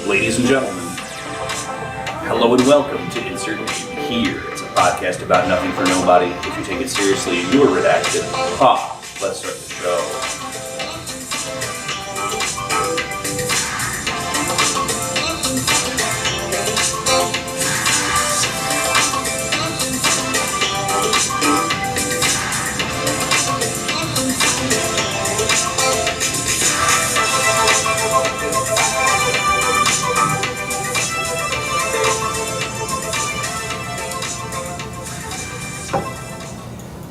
Ladies and gentlemen, hello and welcome to Insert Name Here. It's a podcast about nothing for nobody. If you take it seriously, you're redacted. Let's start the show.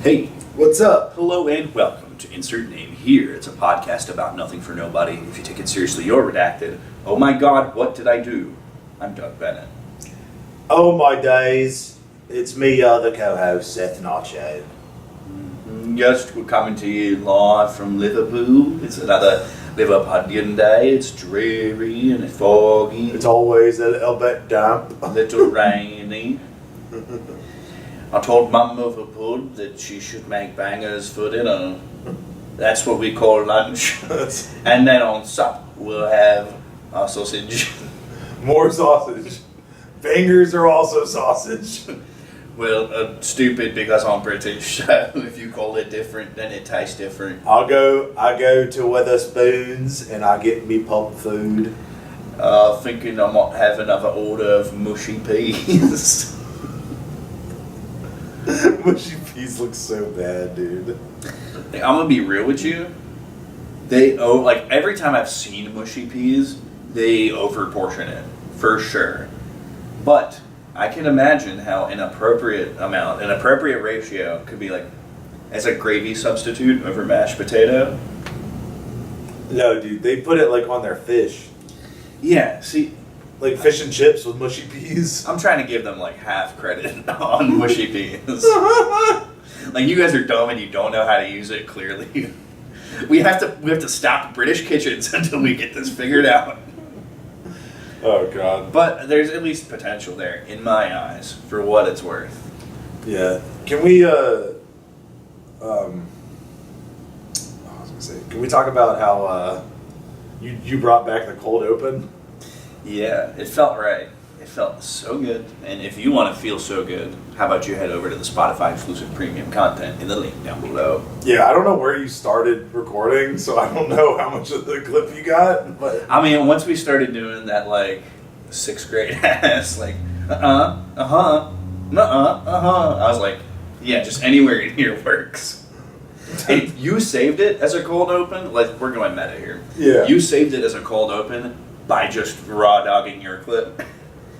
Hey, what's up? Hello and welcome to Insert Name Here. It's a podcast about nothing for nobody. If you take it seriously, you're redacted. Oh my god, what did I do? I'm Doug Bennett. Oh my days. It's me, the co-host, Seth Nacho. Just coming to you live from Liverpool. It's another Liverpudlian day. It's dreary and foggy. It's always a little bit damp. A little rainy. I told Mum Liverpool that she should make bangers for dinner. That's what we call lunch. And then on supper, we'll have our sausage. More sausage. Bangers are also sausage. Well, stupid because I'm British, so if you call it different, then it tastes different. I go to Wetherspoons and I get me pub food. Thinking I might have another order of mushy peas. Mushy peas look so bad, dude. I'm gonna be real with you. Every time I've seen mushy peas, they overportion it, for sure. But I can imagine how an appropriate ratio could be like as a gravy substitute over mashed potato. No, dude, they put it like on their fish. Yeah, see, like fish and chips with mushy peas. I'm trying to give them like half credit on mushy peas. Like, you guys are dumb and you don't know how to use it, clearly. We have to stop British kitchens until we get this figured out. Oh god. But there's at least potential there, in my eyes, for what it's worth. Yeah. Can we can we talk about how you brought back the cold open? Yeah, it felt right. It felt so good. And if you want to feel so good, how about you head over to the Spotify exclusive premium content in the link down below. Yeah, I don't know where you started recording, so I don't know how much of the clip you got. But I mean, once we started doing that, like, 6th grade ass, like, I was like, yeah, just anywhere in here works. And you saved it as a cold open. Like, we're going meta here. Yeah. You saved it as a cold open by just raw dogging your clip.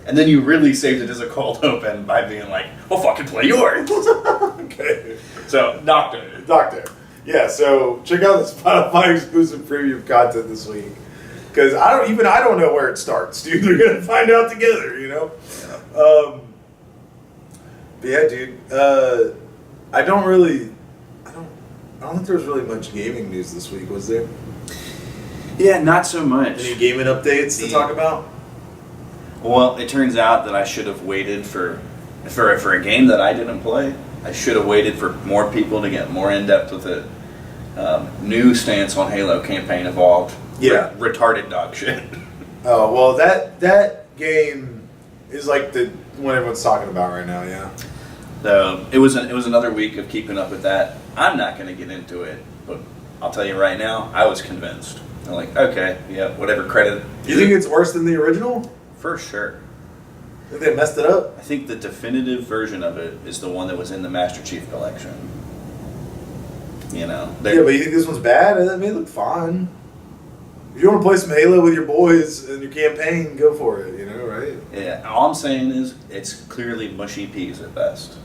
And then you really saved it as a cold open by being like, well, fucking play yours. Okay. So, Doctor. Yeah, so check out the Spotify exclusive premium content this week. Because I don't know where it starts, dude. We're going to find out together, you know? Yeah. But yeah, dude. I don't think there was really much gaming news this week, was there? Yeah, not so much. Any gaming updates to talk about? Well, it turns out that I should have waited for a game that I didn't play. I should have waited for more people to get more in depth with it. New stance on Halo Campaign Evolved. Yeah, retarded dog shit. Oh well, that game is like the one everyone's talking about right now. Yeah. So it was another week of keeping up with that. I'm not going to get into it, but I'll tell you right now, I was convinced. I'm like, okay, yeah, whatever credit. You think it's worse than the original? For sure. Think they messed it up? I think the definitive version of it is the one that was in the Master Chief Collection. You know. Yeah, but you think this one's bad? I mean, it looked fine. If you want to play some Halo with your boys in your campaign, go for it, you know, right? Yeah, all I'm saying is it's clearly mushy peas at best.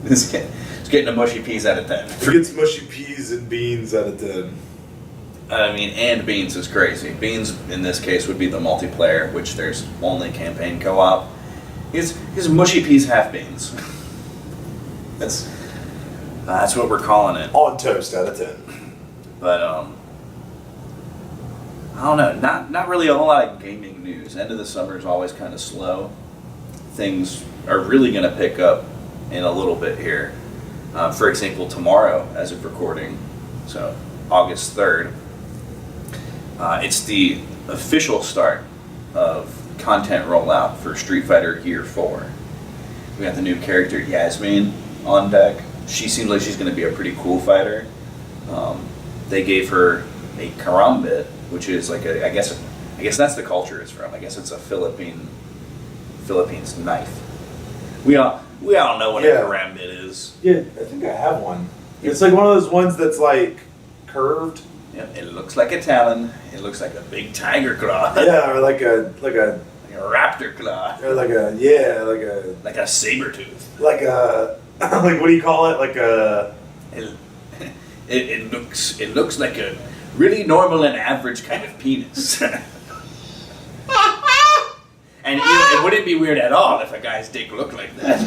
It's getting a mushy peas out of 10. It gets mushy peas and beans out of 10. I mean, and beans is crazy. Beans, in this case, would be the multiplayer, which there's only campaign co-op. He's mushy peas, half beans. That's what we're calling it. On toast out of 10. But, I don't know, not really a whole lot of gaming news. End of the summer is always kind of slow. Things are really going to pick up in a little bit here. For example, tomorrow, as of recording, so August 3rd, it's the official start of content rollout for Street Fighter Gear 4. We got the new character Yasmin on deck. She seems like she's going to be a pretty cool fighter. They gave her a karambit, which is like I guess that's the culture it's from. I guess it's a Philippines knife. We all know what a karambit is. Yeah, I think I have one. It's like one of those ones that's like curved. Yeah, it looks like a talon. It looks like a big tiger claw. Yeah, or like a raptor claw. or like a saber tooth. like what do you call it? Like a It looks like a really normal and average kind of penis. And it wouldn't be weird at all if a guy's dick looked like that.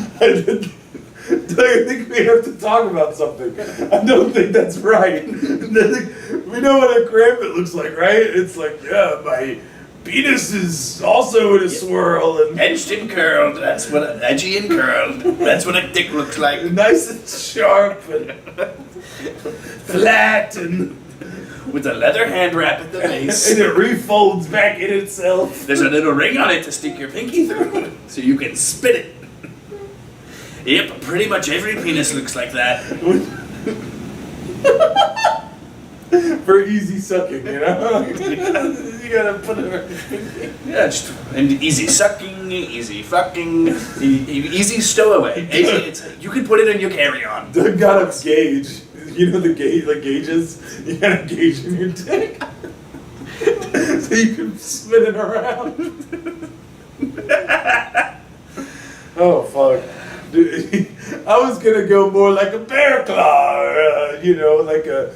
I think we have to talk about something. I don't think that's right. We know what a karambit looks like, right? It's like, yeah, my penis is also in a swirl and Edged and curled. That's what edgy and curled. That's what a dick looks like. nice and sharp and flat and With a leather hand wrap at the base. and it refolds back in itself. There's a little ring on it to stick your pinky through, so you can spit it. Yep, pretty much every penis looks like that. For easy sucking, you know? You gotta put it. Yeah, and easy sucking, easy fucking, easy stowaway. You can put it in your carry-on. Doug got a gauge. You know the gauge, like gauges? You got a gauge in your dick. So you can spin it around. Oh, fuck. Dude, I was gonna go more like a bear claw, or, like a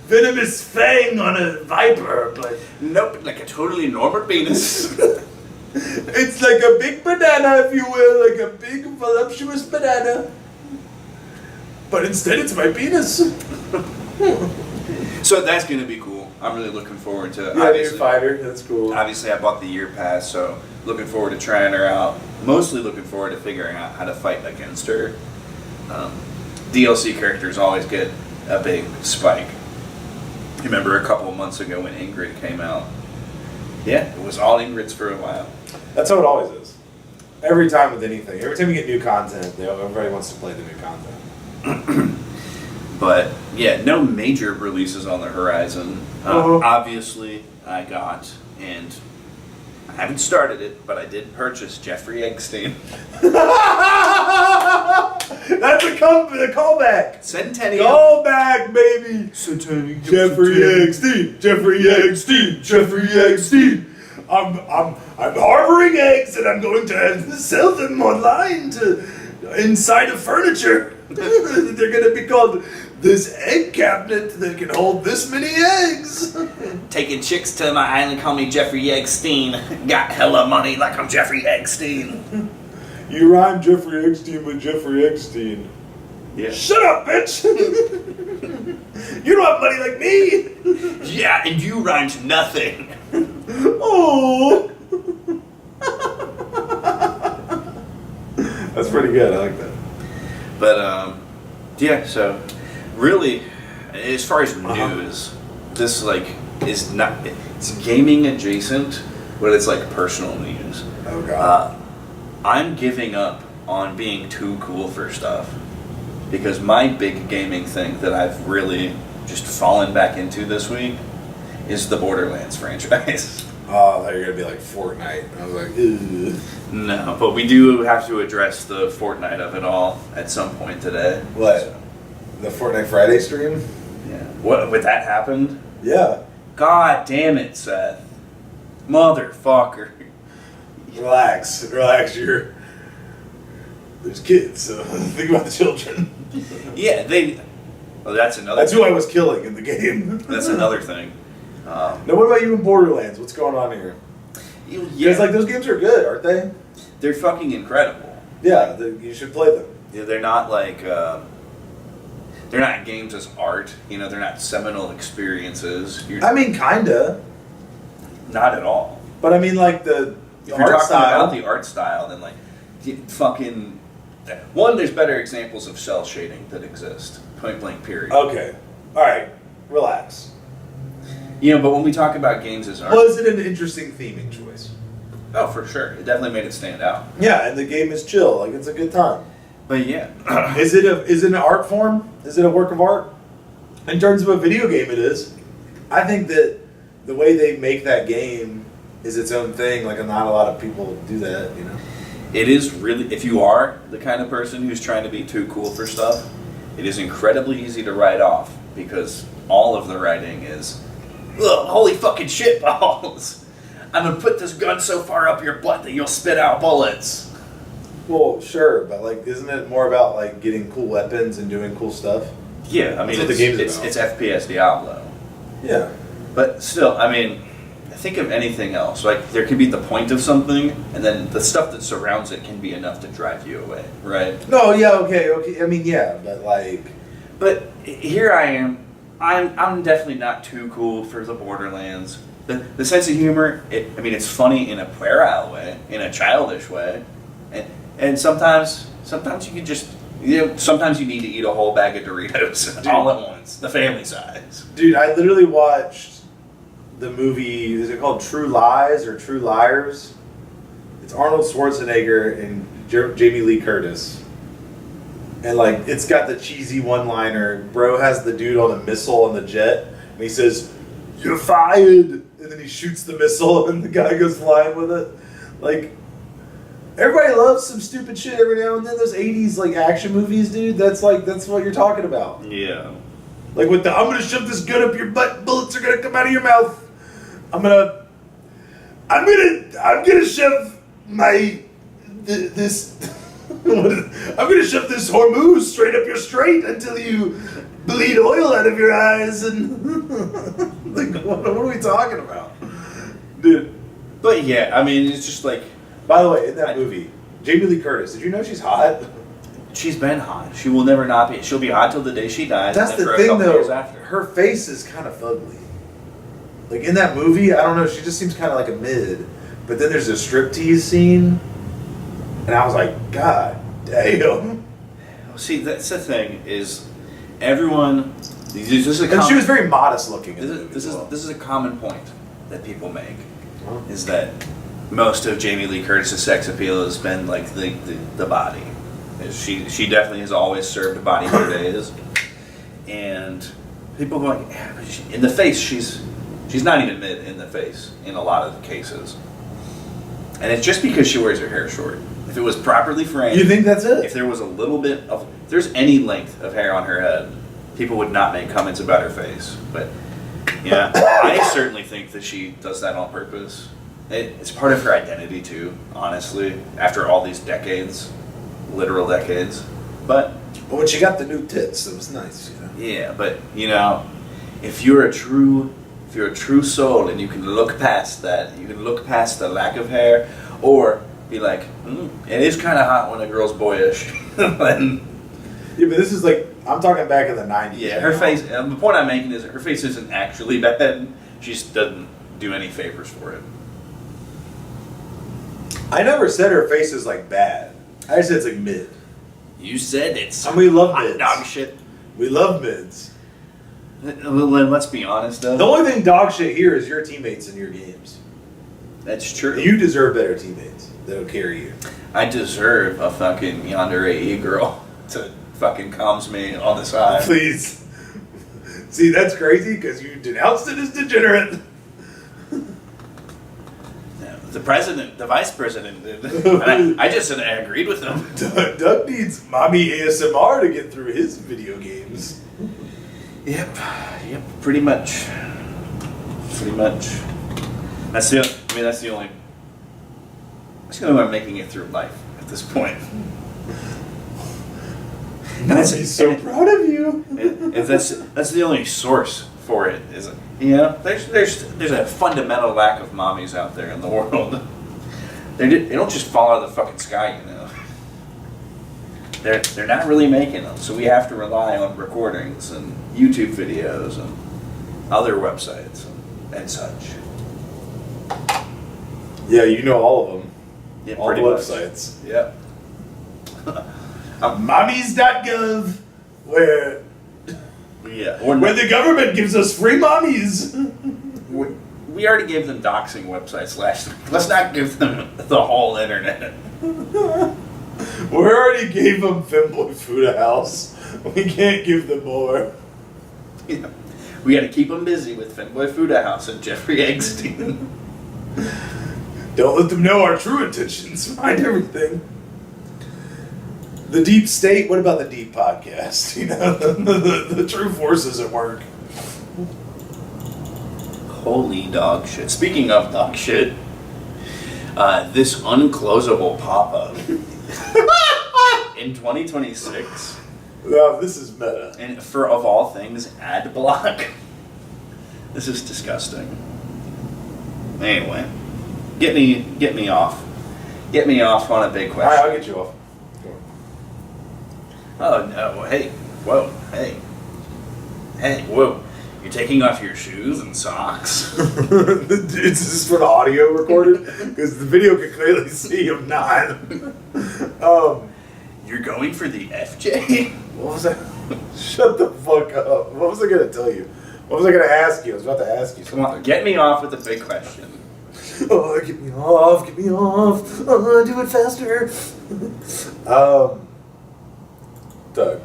venomous fang on a viper, but Nope, like a totally normal penis. it's like a big banana, if you will, like a big voluptuous banana. But instead, it's my penis. So that's gonna be cool. I'm really looking forward to. Yeah, new fighter. That's cool. Obviously, I bought the year pass, so looking forward to trying her out. Mostly looking forward to figuring out how to fight against her. DLC characters always get a big spike. Remember a couple of months ago when Ingrid came out? Yeah, it was all Ingrids for a while. That's how it always is. Every time with anything. Every time you get new content, everybody wants to play the new content. But yeah, no major releases on the horizon. Obviously, I got, and I haven't started it, but I did purchase Jeffrey Eggstein. That's a callback. Centennial. Callback, baby. Centennial. Jeffrey Eggstein. Jeffrey Eggstein. Jeffrey Eggstein. I'm harboring eggs, and I'm going to sell them online inside of furniture. They're going to be called this egg cabinet that can hold this many eggs. Taking chicks to my island, call me Jeffrey Eggstein. Got hella money like I'm Jeffrey Eggstein. You rhyme Jeffrey Eggstein with Jeffrey Eggstein. Yeah. Shut up, bitch! You don't have money like me! Yeah, and you rhymed nothing. Oh! That's pretty good, I like that. But, yeah, so really, as far as news, this, is not, it's gaming adjacent, but it's, personal news. Oh, God. I'm giving up on being too cool for stuff. Because my big gaming thing that I've really just fallen back into this week is the Borderlands franchise. Oh, I thought you were going to be like Fortnite. I was like, ugh. No, but we do have to address the Fortnite of it all at some point today. What? So, The Fortnite Friday stream? yeah. What, would that happen? Yeah. God damn it, Seth. Motherfucker. Relax. There's kids, so think about the children. Yeah, that's another That's who I was killing in the game. That's another thing. Now, what about you in Borderlands? What's going on here? Yeah, Because, those games are good, aren't they? they're fucking incredible. Yeah, you should play them. Yeah, they're not they're not games as art. They're not seminal experiences. I mean, kinda. Not at all. But I mean, like, the If you're art talking style. about the art style, then fucking one. There's better examples of cell shading that exist. Point blank. Period. Okay. Alright. Relax. You know, but when we talk about games as art, Was it an interesting theming choice? oh, for sure, it definitely made it stand out. Yeah, and the game is chill. Like, it's a good time. But yeah, Is it an art form? Is it a work of art? In terms of a video game, it is. I think that the way they make that game is its own thing. Like, not a lot of people do that, you know? it is really, if you are the kind of person who's trying to be too cool for stuff, it is incredibly easy to write off because all of the writing is, ugh, holy fucking shit balls. I'm gonna put this gun so far up your butt that you'll spit out bullets. Well, sure, but, like, isn't it more about, like, getting cool weapons and doing cool stuff? Yeah, I mean, That's what the game's about. it's FPS Diablo. Yeah. But still, I mean, think of anything else. Like, there can be the point of something, and then the stuff that surrounds it can be enough to drive you away, right? No, yeah, okay. I mean, yeah, but, like... But here I am. I'm definitely not too cool for the Borderlands. The sense of humor, it's funny in a puerile way, in a childish way. And sometimes you can just, sometimes you need to eat a whole bag of Doritos all at once, the family size. Dude, I literally watched the movie, is it called True Lies or True Liars? It's Arnold Schwarzenegger and Jamie Lee Curtis. And, like, it's got the cheesy one-liner. Bro has the dude on a missile on the jet, and he says, "You're fired!" And then he shoots the missile, and the guy goes flying with it. Like, everybody loves some stupid shit every now and then. Those 80s, like, action movies, dude, that's what you're talking about. Yeah. Like, with the, I'm gonna shove this gun up your butt, bullets are gonna come out of your mouth. I'm gonna shove I'm gonna shove this Hormuz straight up your straight until you bleed oil out of your eyes and like what are we talking about? Dude. But yeah, I mean, it's just like, By the way, in that movie, Jamie Lee Curtis, did you know she's hot? she's been hot. She will never not be. She'll be hot till the day she dies. That's and then the for a thing couple though, years after. her face is kind of fugly. Like in that movie, I don't know, she just seems kind of like a mid. But then there's a striptease scene, and I was like, God damn. See, that's the thing is, everyone. This is a And she common- was very modest looking. In This the is movie this as is well. this is a common point that people make, Huh? is that most of Jamie Lee Curtis's sex appeal has been like the body. She definitely has always served body for days, and people go like, yeah, but in the face she's not even mid in the face in a lot of the cases, and it's just because she wears her hair short. If it was properly framed, You think that's it? if there was a little bit of, if there's any length of hair on her head, people would not make comments about her face. But yeah, I certainly think that she does that on purpose. It's part of her identity too, honestly, after all these decades, literal decades. But But when she got the new tits, it was nice, you know. yeah, but if you're a true soul and you can look past that, you can look past the lack of hair, or be like, it is kind of hot when a girl's boyish. Then, Yeah, but this is like, I'm talking back in the 90s. yeah, her face, the point I'm making is her face isn't actually bad. She just doesn't do any favors for it. I never said her face is like bad. I just said it's like mid. You said it's And we love hot mids. dog shit. We love mids. Well, let's be honest though. The only thing dog shit here is your teammates in your games. That's true. You deserve better teammates that'll carry you. I deserve a fucking yonder AE girl to fucking calms me on the side. Please. See, that's crazy because you denounced it as degenerate. The president, the vice president did. And I just said I agreed with him. Doug needs mommy ASMR to get through his video games. Yep, pretty much. That's the only way I'm making it through life at this point. Mommy's so proud of you. If that's the only source for it, is it? There's a fundamental lack of mommies out there in the world. They don't just fall out of the fucking sky, They're not really making them, so we have to rely on recordings and YouTube videos and other websites and such. Yeah, you know all of them. Yeah, All the pretty much. websites. Yep. Mommies.gov, where Yeah. the government gives us free mommies. we already gave them doxing websites last week. Let's not give them the whole internet. We already gave them Femboy Food House. We can't give them more. Yeah. We got to keep them busy with Femboy Food House and Jeffrey Eggstein. Don't let them know our true intentions. Find everything. The Deep State. What about the Deep Podcast? You know, the true forces at work. Holy dog shit. Speaking of dog shit, this unclosable pop-up in 2026, Wow, this is meta. and for of all things, ad block. This is disgusting. Anyway, get me off. Get me off on a big All right, question. I'll get you off. Oh no! Hey, whoa! Hey, whoa! You're taking off your shoes and socks. Is this for the audio recorded? Because the video can clearly see I'm not. You're going for the FJ? What was that? Shut the fuck up. What was I going to tell you? What was I going to ask you? I was about to ask you Come on, something. get me off with the big question. Oh, get me off, get me off. Oh, do it faster. Doug.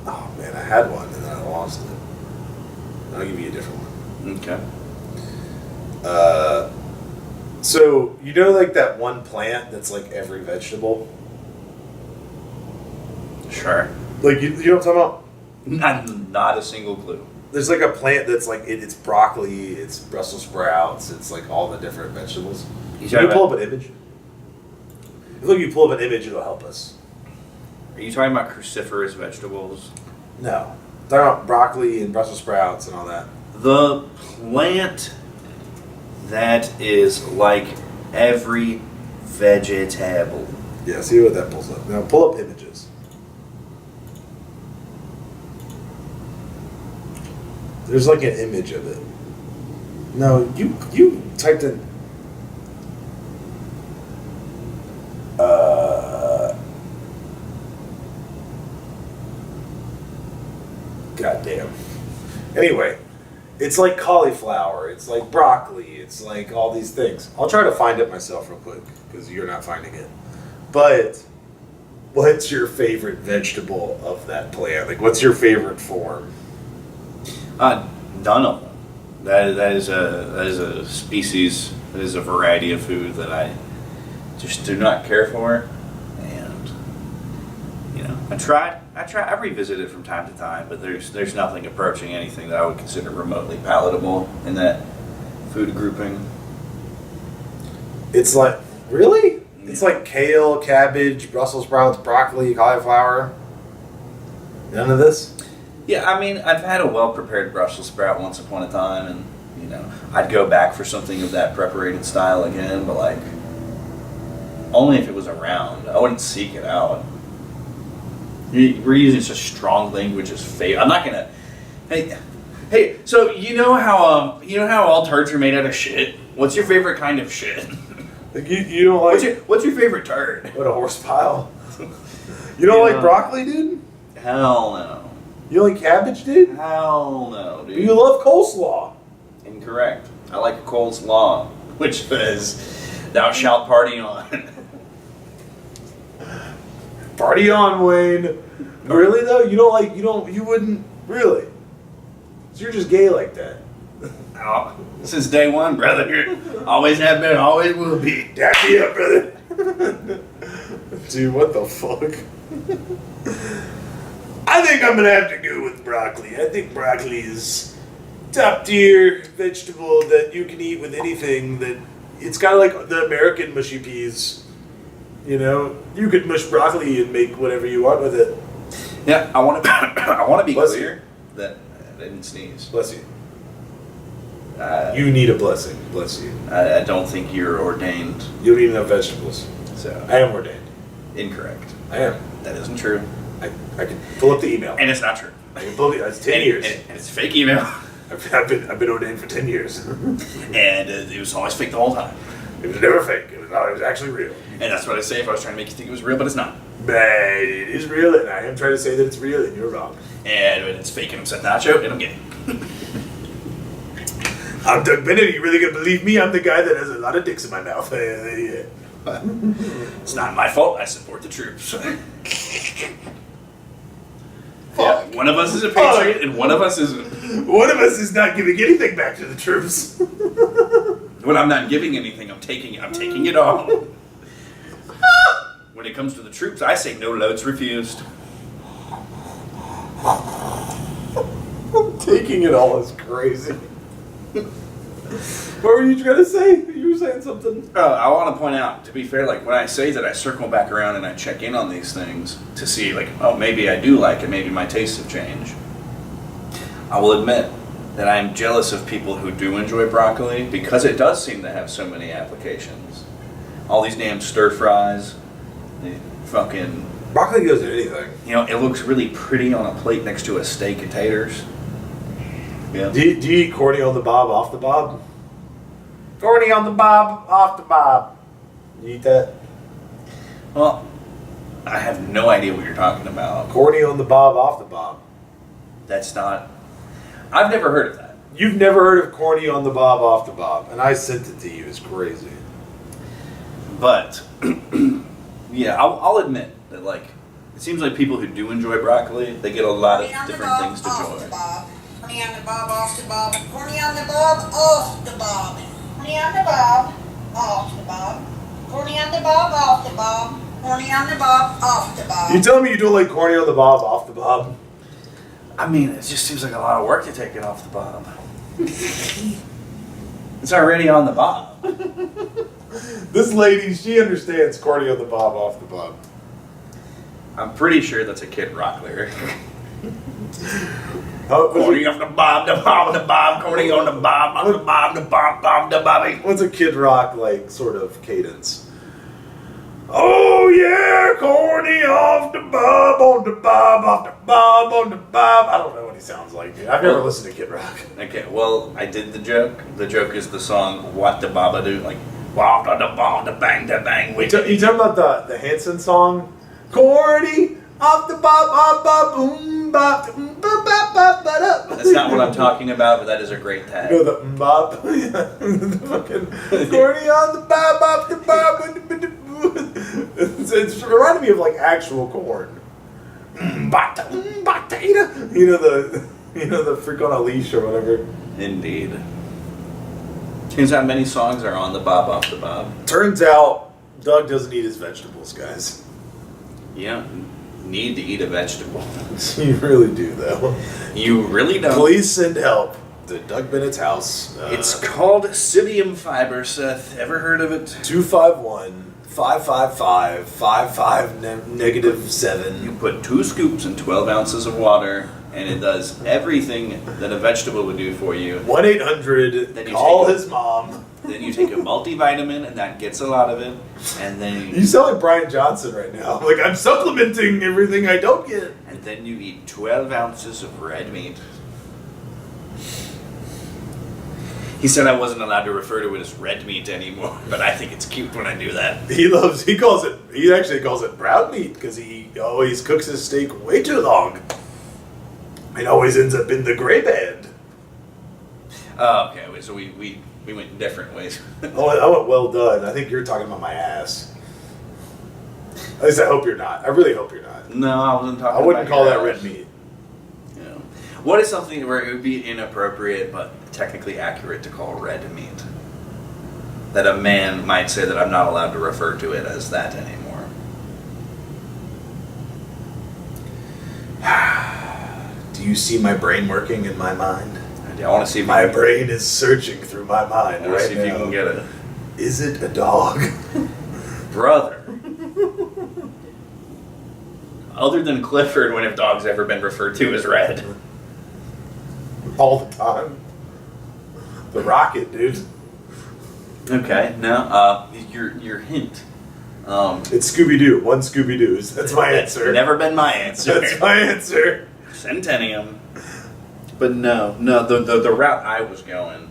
Oh, man, I had one and then I lost it. I'll give you a different one. Okay. So, you know, like that one plant that's like every vegetable? Sure. Like, you know what I'm talking about? Not a single clue. There's like a plant that's like, it's broccoli, it's Brussels sprouts, it's like all the different vegetables. You Can you talking pull about, up an image? If you pull up an image, it'll help us. are you talking about cruciferous vegetables? No. I'm talking about broccoli and Brussels sprouts and all that. The plant that is like every vegetable. Yeah, see what that pulls up. Now pull up images. There's like an image of it. No, you typed in. Goddamn. Anyway, it's like cauliflower. It's like broccoli. It's like all these things. I'll try to find it myself real quick because you're not finding it. But what's your favorite vegetable of that plant? Like, what's your favorite form? None of them. That is a species. That is a variety of food that I just do not care for, and you know, I revisit it from time to time, but there's nothing approaching anything that I would consider remotely palatable in that food grouping. It's like, really? It's like kale, cabbage, Brussels sprouts, broccoli, cauliflower. None of this? Yeah, I mean, I've had a well-prepared Brussels sprout once upon a time, and you know, I'd go back for something of that preparated style again, but like, only if it was around. I wouldn't seek it out. We're using such strong language as fate. I'm not gonna. Hey. So you know how all turds are made out of shit. What's your favorite kind of shit? Like you don't like What's your favorite turd? what, a horse pile? You don't like broccoli, dude? Hell no. You don't like cabbage, dude? Hell no, dude. You love coleslaw. Incorrect. I like a coleslaw, which says, "Thou shalt party on." Party on, Wayne. Really though? You wouldn't really. So you're just gay like that. Oh, since day one, brother. Always have been, always will be. Dap me up, brother. Dude, what the fuck? I think I'm gonna have to go with broccoli. I think broccoli is top tier vegetable that you can eat with anything. That it's kind of like the American mushy peas. You know, you could mush broccoli and make whatever you want with it. Yeah, I want to. I want to be Bless clear that I didn't sneeze. Bless you. You. You need a blessing. Bless you. I don't think you're ordained. You don't eat enough vegetables. So I am ordained. Incorrect. I am. That isn't true, I can pull up the email. and it's not true. I can pull it. It's 10 years. And it's fake email, I've been ordained for 10 years. and it was always fake the whole time. It was never fake. It was actually real. And that's what I say if I was trying to make you think it was real, but it's not. But it is real, and I am trying to say that it's real, and you're wrong. And when it's fake and I'm said nacho, and I'm gay. I'm Doug Bennett. Are you really gonna believe me? I'm the guy that has a lot of dicks in my mouth. It's not my fault. I support the troops. Yeah, one of us is a patriot and one of us isn't. One of us is not giving anything back to the troops. When I'm not giving anything, I'm taking it all. When it comes to the troops, I say no loads refused. Taking it all is crazy. What were you trying to say? You were saying something. I want to point out, to be fair, like when I say that, I circle back around and I check in on these things to see, like, oh, maybe I do like it, maybe my tastes have changed. I will admit that I'm jealous of people who do enjoy broccoli because it does seem to have so many applications. All these damn stir fries, the fucking, Broccoli goes in anything. you know, it looks really pretty on a plate next to a steak and taters. Yeah. Do you eat corny on the bob, off the bob? Corny on the bob, off the bob. You eat that? Well, I have no idea what you're talking about. Corny on the bob, off the bob. That's not. I've never heard of that. You've never heard of corny on the bob, off the bob, and I sent it to you. It's crazy. But yeah, I'll admit that, like, it seems like people who do enjoy broccoli, they get a lot of different things to enjoy. Corny on the bob, off the bob. Corny on the bob, off the bob. Corny on the bob, off the bob. Corny on the bob, off the bob. Corny on the bob, off the bob. You telling me you don't like corny on the bob, off the bob? I mean, it just seems like a lot of work to take it off the bob. It's already on the bob. This lady, she understands corny on the bob, off the bob. I'm pretty sure that's a Kid Rock lyric. Corny off the bob, the bob, the bob, corny on the bob, on the bob, the bob, bob, the bobby. What's a Kid Rock, like, sort of cadence? Oh yeah, corny off the bob, on the bob, off the bob, on the bob. I don't know what he sounds like, dude. I've never listened to Kid Rock. Okay, well, I did the joke. The joke is the song "What the Baba Do," like "Wow da da ba da bang da bang." You talking about the Hanson song? Corny off the bob, boom, bop, boom, bop, bop, bop, ba, da. That's not what I'm talking about, but that is a great tag. You know the bop, the fucking corny on the bob, off the bob. It's reminding me of like actual corn. Potato. You know the freak on a leash or whatever. Indeed. Turns out many songs are on the bob off the bob. Turns out Doug doesn't eat his vegetables, guys. You don't need to eat a vegetable. You really do, though. You really don't. Please send help to Doug Bennett's house. It's called Cibium fiber, Seth. Ever heard of it? 251-555-55-7. You put 2 scoops and 12 ounces of water, and it does everything that a vegetable would do for you. 1-800. Then you Call take his mom. Then you take a multivitamin, and that gets a lot of it. And then You sound like Brian Johnson right now. Like, I'm supplementing everything I don't get. and then you eat 12 ounces of red meat. He said I wasn't allowed to refer to it as red meat anymore, but I think it's cute when I do that. He actually calls it brown meat because he always cooks his steak way too long. It always ends up in the gray bed. Oh, okay. So we went different ways. I went well done. I think you're talking about my ass. At least I hope you're not. I really hope you're not. No, I wasn't talking. I wouldn't about call your that ass. red meat. Yeah. What is something where it would be inappropriate but technically accurate to call red meat? That a man might say that I'm not allowed to refer to it as that anymore. Do you see my brain working in my mind? I want to see if My you can, brain is searching through my mind I want to right see if you now. can get it, Is it a dog? brother. Other than Clifford, when have dogs ever been referred to as red? All the time. The Rocket, dude. Okay, now your hint. It's Scooby-Doo. One Scooby-Doo's. That's my answer. Never been my answer. That's my answer. Centennium. But no, the route I was going,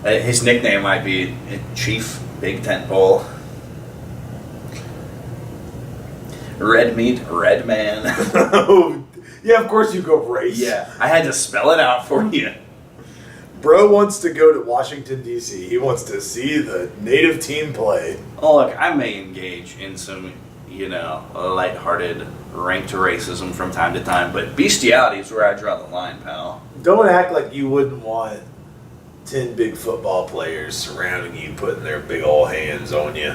his nickname might be Chief Big Tent Pole. Red meat, red man. Oh, Yeah, of course you go race. Yeah, I had to spell it out for you. Bro wants to go to Washington, D.C. He wants to see the native team play. Oh, look, I may engage in some, lighthearted ranked racism from time to time, but bestiality is where I draw the line, pal. Don't act like you wouldn't want 10 big football players surrounding you, putting their big old hands on you.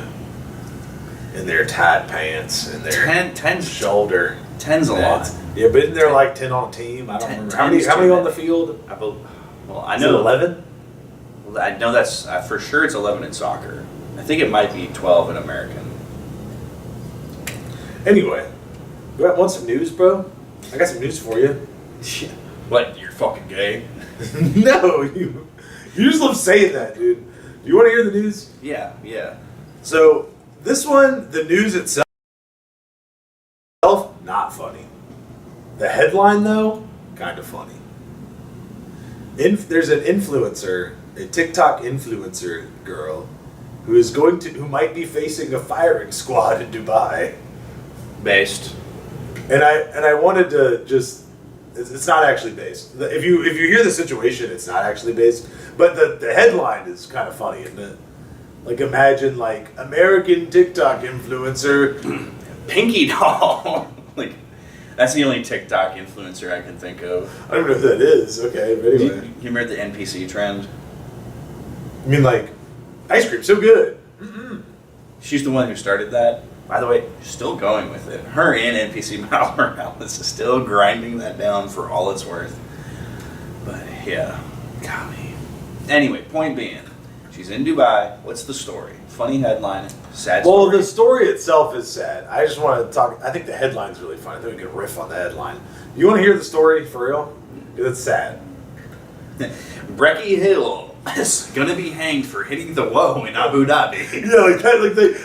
In their tight pants and their Ten's shoulder. 10's a lot. Yeah, but isn't there like 10 on a team? I don't remember. How many on the field? I Is know it 11? I know that's for sure. It's 11 in soccer. I think it might be 12 in American. Anyway, you want some news, bro? I got some news for you. What? You're fucking gay? No, you just love saying that, dude. Do you want to hear the news? Yeah. So, this one, the news itself, not funny. The headline, though, kind of funny. There's an influencer, a TikTok influencer girl, who might be facing a firing squad in Dubai. Based. And I wanted to just, it's not actually based. If you hear the situation, it's not actually based. But the headline is kind of funny, isn't it? Like, imagine, like, American TikTok influencer. Pinky doll. Like, that's the only TikTok influencer I can think of. I don't know who that is. Okay, but You anyway. remember the NPC trend? I mean, like, ice cream, so good. She's the one who started that. By the way, still going with it. Her and NPC Miles Morales is still grinding that down for all it's worth. But yeah, golly. Anyway, point being, she's in Dubai. What's the story? Funny headline, sad Well, story. the story itself is sad. I just want to talk. I think the headline's really fun. I think we can riff on the headline. You want to hear the story for real? Because it's sad. Brecky Hill is gonna be hanged for hitting the woe in Abu Dhabi. Yeah, like that.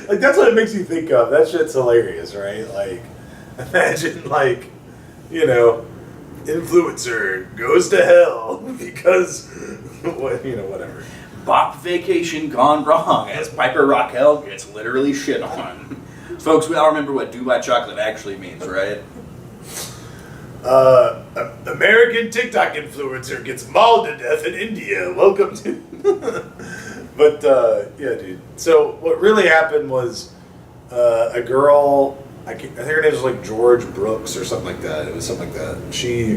Like that's what it makes you think of. That shit's hilarious, right? Like, imagine like, influencer goes to hell because, whatever. Bop vacation gone wrong as Piper Raquel gets literally shit on. Folks, we all remember what Dubai chocolate actually means, right? American TikTok influencer gets mauled to death in India. Welcome to. But yeah, dude. So what really happened was a girl. I think her name was like George Brooks or something like that. It was something like that.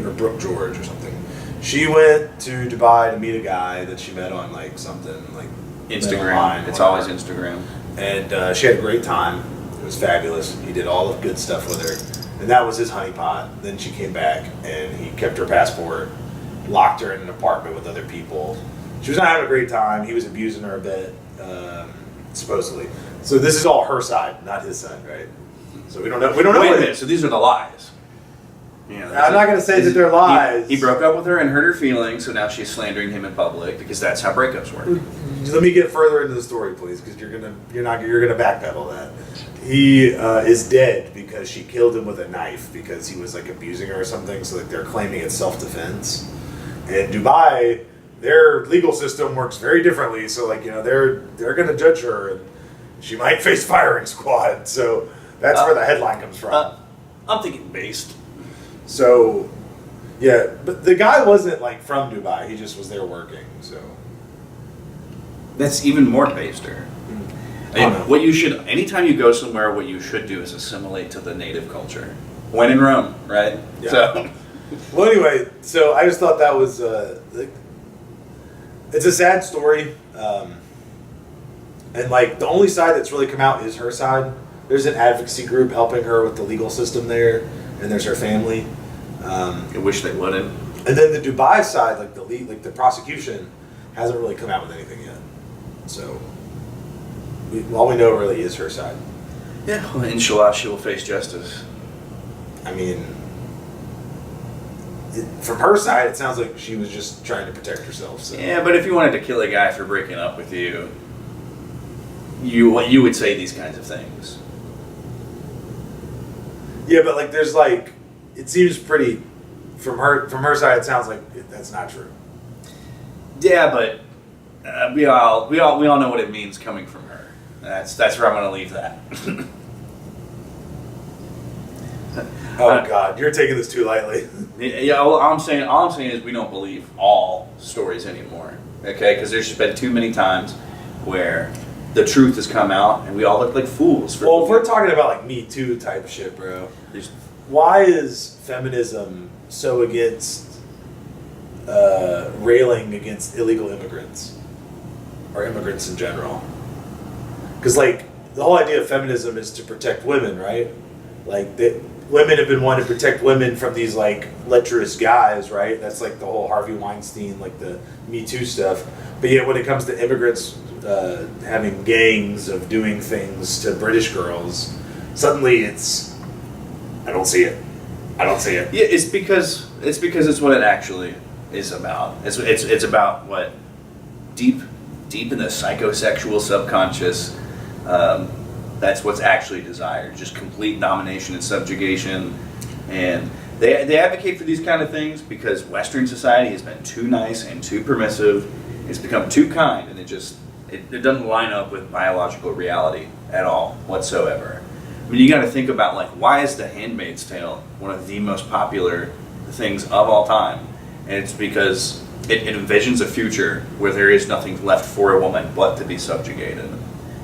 Or Brooke George or something. She went to Dubai to meet a guy that she met on like something like Instagram. online, It's whatever. always Instagram. And she had a great time. It was fabulous. He did all the good stuff with her. And that was his honeypot. Then she came back and he kept her passport, locked her in an apartment with other people. She was not having a great time. He was abusing her a bit, supposedly. So this is all her side, not his side, right? So we don't know. We don't know. Wait a what minute, so these are the lies. Yeah, I'm not going to say that they're lies. He broke up with her and hurt her feelings, so now she's slandering him in public because that's how breakups work. Let me get further into the story, please, because you're gonna backpedal that. He is dead because she killed him with a knife because he was like abusing her or something. So like they're claiming it's self-defense. And Dubai, their legal system works very differently. So like they're gonna judge her and she might face firing squad. So that's where the headline comes from. I'm thinking based. So yeah, but the guy wasn't like from Dubai. He just was there working. So. That's even more baster. And what you should, anytime you go somewhere, what you should do is assimilate to the native culture. When in Rome, right? Yeah. So, Well, anyway, so I just thought that was it's a sad story, and like the only side that's really come out is her side. There's an advocacy group helping her with the legal system there, and there's her family. I wish they wouldn't. And then the Dubai side, like the prosecution, hasn't really come out with anything yet. So all we know really is her side. Yeah, well, inshallah, she will face justice. I mean, from her side, it sounds like she was just trying to protect herself. So. Yeah, but if you wanted to kill a guy for breaking up with you, you would say these kinds of things. Yeah, but like, there's like, it seems pretty. From her side, it sounds like that's not true. Yeah, but we all know what it means coming from her. That's where I'm going to leave that. Oh God, you're taking this too lightly. Yeah, all I'm saying is we don't believe all stories anymore. Okay, because there's just been too many times where the truth has come out and we all look like fools. Well, if we're talking about like Me Too type shit, bro, There's- why is feminism so against railing against illegal immigrants or immigrants in general? Because like the whole idea of feminism is to protect women, right? Like women have been wanting to protect women from these like lecherous guys, right? That's like the whole Harvey Weinstein, like the Me Too stuff. But yet when it comes to immigrants having gangs of doing things to British girls, suddenly I don't see it. I don't see it. Yeah, it's because it's what it actually is about. It's about what deep in the psychosexual subconscious. That's what's actually desired, just complete domination and subjugation. And they advocate for these kind of things because Western society has been too nice and too permissive. It's become too kind, and it doesn't line up with biological reality at all whatsoever. I mean, you got to think about like why is The Handmaid's Tale one of the most popular things of all time? And it's because it envisions a future where there is nothing left for a woman but to be subjugated.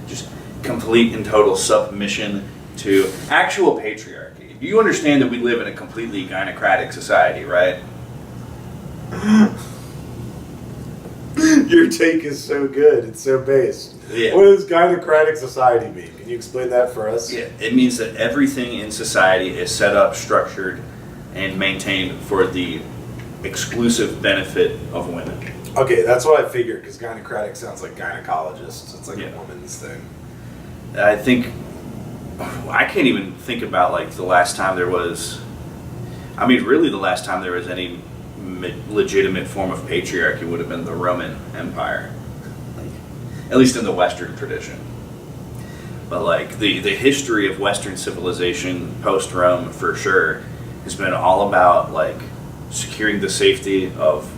Just complete and total submission to actual patriarchy. You understand that we live in a completely gynocratic society, right? Your take is so good. It's so based. Yeah. What does gynocratic society mean? Can you explain that for us? Yeah, it means that everything in society is set up, structured, and maintained for the exclusive benefit of women. Okay, that's what I figured, because gynocratic sounds like gynecologist. It's like Yeah. a woman's thing. I think I can't even think about like the last time there was. I mean, really, the last time there was any legitimate form of patriarchy would have been the Roman Empire, like, at least in the Western tradition. But like the history of Western civilization post Rome, for sure, has been all about like securing the safety of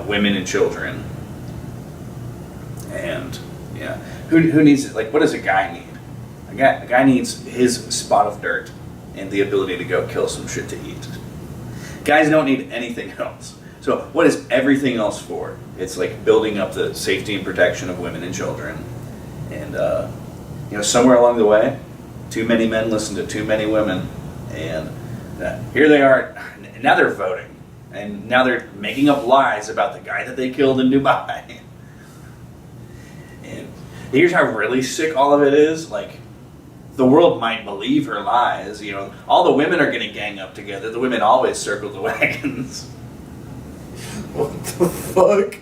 women and children. And yeah, who needs it? Like, what does a guy need? A guy needs his spot of dirt and the ability to go kill some shit to eat. Guys don't need anything else. So what is everything else for? It's like building up the safety and protection of women and children. And somewhere along the way, too many men listen to too many women, and here they are. Now they're voting, and now they're making up lies about the guy that they killed in Dubai. And here's how really sick all of it is. Like, the world might believe her lies. All the women are going to gang up together. The women always circle the wagons. What the fuck?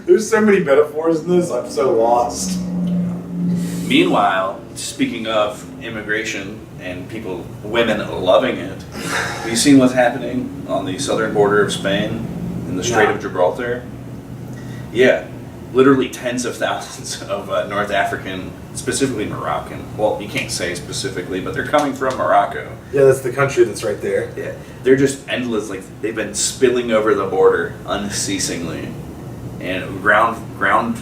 There's so many metaphors in this. I'm so lost. Meanwhile, speaking of immigration and women loving it, have you seen what's happening on the southern border of Spain in the Strait of Gibraltar? Yeah, literally tens of thousands of North African, specifically Moroccan. Well, you can't say specifically, but they're coming from Morocco. Yeah, that's the country that's right there. Yeah, they're just endless. Like, they've been spilling over the border unceasingly, and ground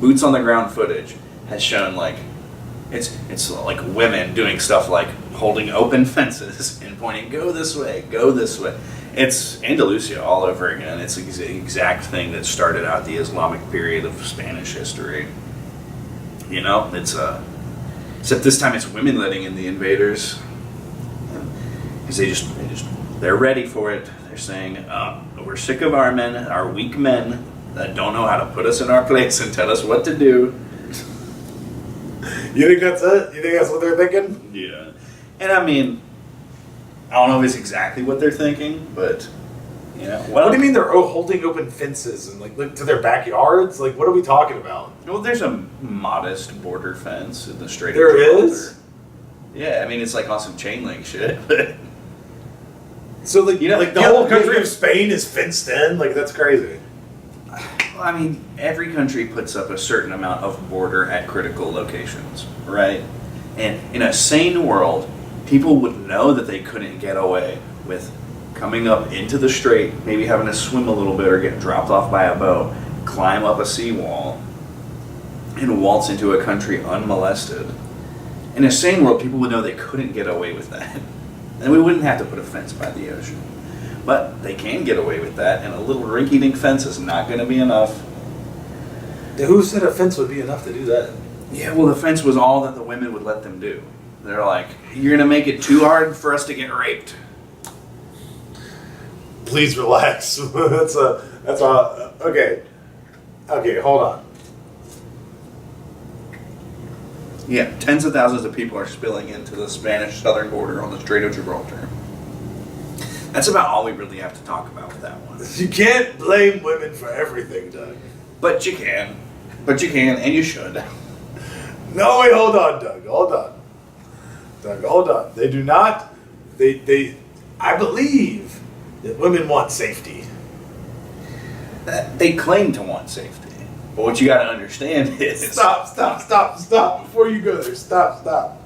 boots on the ground footage has shown like it's like women doing stuff like holding open fences and pointing, go this way. It's Andalusia all over again. It's the exact thing that started out the Islamic period of Spanish history. It's except this time it's women letting in the invaders, because they're ready for it. They're saying, we're sick of our weak men that don't know how to put us in our place and tell us what to do. You think that's it? You think that's what they're thinking? Yeah. And I mean, I don't know if it's exactly what they're thinking, but What do you mean they're holding open fences and like to their backyards? Like, what are we talking about? Well, there's a modest border fence in the Strait of There Gibraltar. is? Yeah, I mean, it's like on some chain link shit, but So like, like the whole country of Spain is fenced in? Like, that's crazy. well, I mean, every country puts up a certain amount of border at critical locations, right? And in a sane world, people would know that they couldn't get away with coming up into the strait, maybe having to swim a little bit or get dropped off by a boat, climb up a seawall, and waltz into a country unmolested. In a sane world, people would know they couldn't get away with that. And we wouldn't have to put a fence by the ocean. But they can get away with that, and a little rinky-dink fence is not going to be enough. Yeah, who said a fence would be enough to do that? Yeah, well, the fence was all that the women would let them do. They're like, you're going to make it too hard for us to get raped. Please relax. that's a, okay. Okay, hold on. Yeah, tens of thousands of people are spilling into the Spanish southern border on the Strait of Gibraltar. That's about all we really have to talk about with that one. You can't blame women for everything, Doug. But you can. But you can, and you should. No, wait, hold on, Doug. Hold on. Doug, hold on. They do not, I believe that women want safety. They claim to want safety. But what you got to understand is... Stop. Before you go there, stop.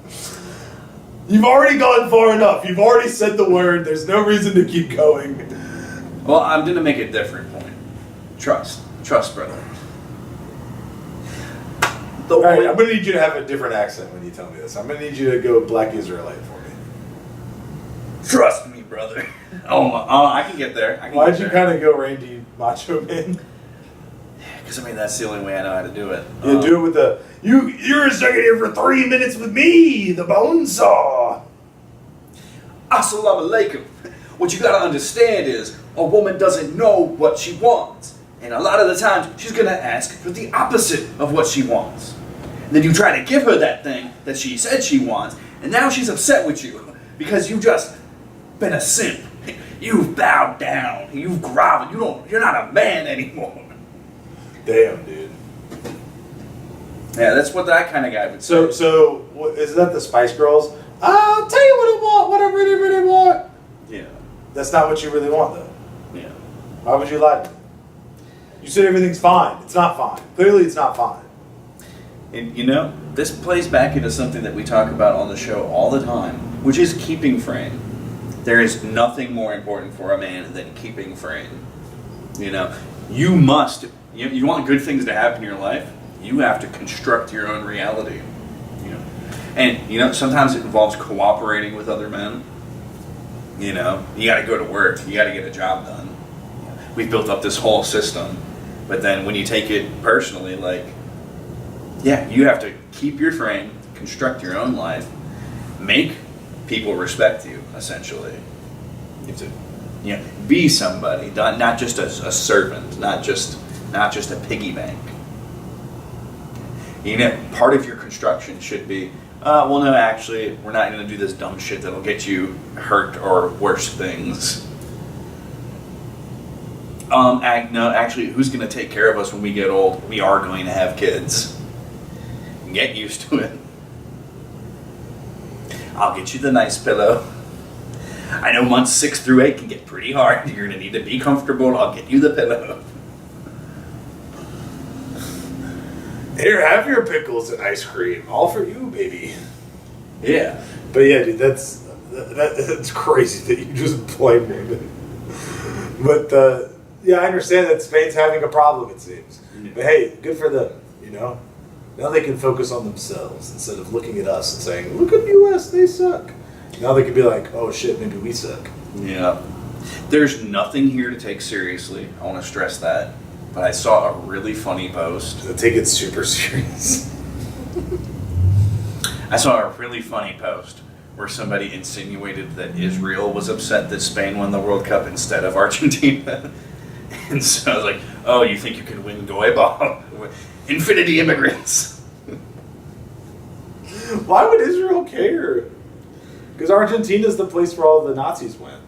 You've already gone far enough. You've already said the word. There's no reason to keep going. Well, I'm going to make a different point. Trust, brother. All right, I'm going to need you to have a different accent when you tell me this. I'm going to need you to go Black Israelite for me. Trust me, brother. I can get there. Why'd you kind of go Randy Macho Man? Because, I mean, that's the only way I know how to do it. Yeah, do it with the... You're stuck in here for 3 minutes with me, the bone saw. Assalamu alaikum. What you gotta understand is, a woman doesn't know what she wants. And a lot of the times, she's gonna ask for the opposite of what she wants. And then you try to give her that thing that she said she wants, and now she's upset with you because you've just been a simp. You've bowed down. You've groveled. You're not a man anymore. Damn, dude. Yeah, that's what that kind of guy would say. So is that the Spice Girls? I'll tell you what I want, what I really, really want. Yeah. That's not what you really want, though. Yeah. Why would you lie to me? You said everything's fine. It's not fine. Clearly, it's not fine. And you know, this plays back into something that we talk about on the show all the time, which is keeping frame. There is nothing more important for a man than keeping frame. You know, you want good things to happen in your life, you have to construct your own reality. You know? And, you know, sometimes it involves cooperating with other men. You know, you got to go to work, you got to get a job done. We've built up this whole system, but then when you take it personally, like, yeah, you have to keep your frame, construct your own life, make people respect you, essentially. You have to, you know, be somebody, not just a servant, not just a piggy bank. You know, part of your construction should be, well, no, actually, we're not going to do this dumb shit that'll get you hurt or worse things. No, actually, who's going to take care of us when we get old? We are going to have kids. Get used to it. I'll get you the nice pillow. I know months 6 through 8 can get pretty hard. You're going to need to be comfortable. I'll get you the pillow. Here, have your pickles and ice cream. All for you, baby. Yeah. But yeah, dude, that's crazy that you just blame women. But yeah, I understand that Spain's having a problem, it seems. Yeah. But hey, good for them, you know? Now they can focus on themselves instead of looking at us and saying, look at the US, they suck. Now they can be like, oh shit, maybe we suck. Yeah. There's nothing here to take seriously. I want to stress that. But I saw a really funny post. They take it super serious. I saw a really funny post where somebody insinuated that Israel was upset that Spain won the World Cup instead of Argentina. And so I was like, oh, you think you can win Goy Ball? Infinity immigrants. Why would Israel care? Because Argentina's the place where all the Nazis went.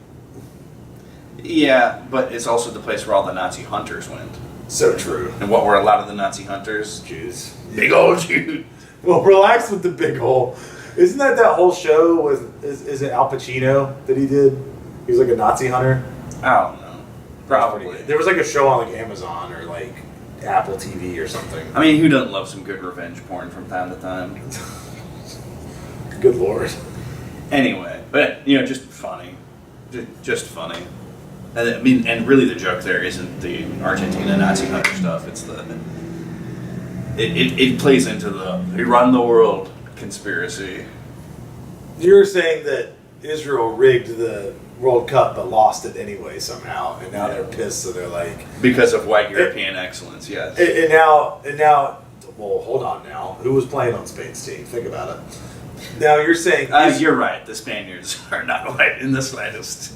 Yeah, but it's also the place where all the Nazi hunters went. So true. And what were a lot of the Nazi hunters? Jews. Big old Jews. Well, relax with the big hole. Isn't that whole show with, is it Al Pacino that he did? He was like a Nazi hunter? I don't know. Probably. There was like a show on like Amazon or like Apple TV or something. I mean, who doesn't love some good revenge porn from time to time? Good lord. Anyway, but, you know, just funny. Just funny. And, I mean, and really the joke there isn't the Argentina Nazi hunter stuff. It's the... It plays into the we run the world conspiracy. You're saying that Israel rigged the World Cup but lost it anyway somehow, and now they're pissed. So they're like, Because of white European excellence, yes. and now, well, hold on now. Who was playing on Spain's team? Think about it. Now you're saying You're right. The Spaniards are not white in the slightest.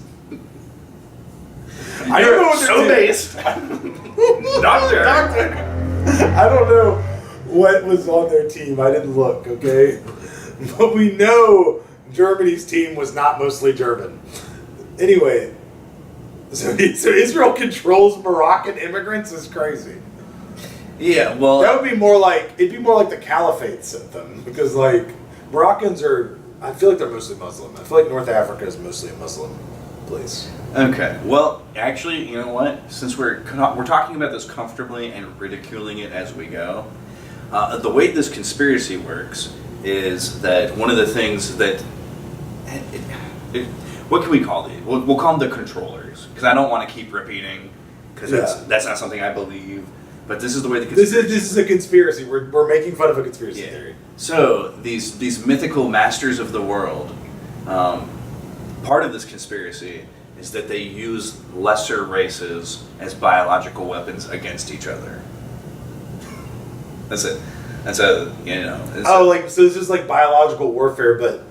I don't know what so they're doing. based. Doctor. I don't know what was on their team. I didn't look, okay? But we know Germany's team was not mostly German. Anyway, so Israel controls Moroccan immigrants is crazy. Yeah, well, That would be more like, it'd be more like the caliphate system, because like Moroccans are, I feel like they're mostly Muslim. I feel like North Africa is mostly a Muslim place. okay. Well, actually, you know what? Since we're talking about this comfortably and ridiculing it as we go, the way this conspiracy works is that one of the things that what can we call these? We'll call them the controllers, because I don't want to keep repeating, because that's not something I believe. But this is the way the This conspiracy. is a conspiracy. We're making fun of a conspiracy Yeah. theory. So these mythical masters of the world, part of this conspiracy is that they use lesser races as biological weapons against each other. That's it. That's a Like so this is like biological warfare, but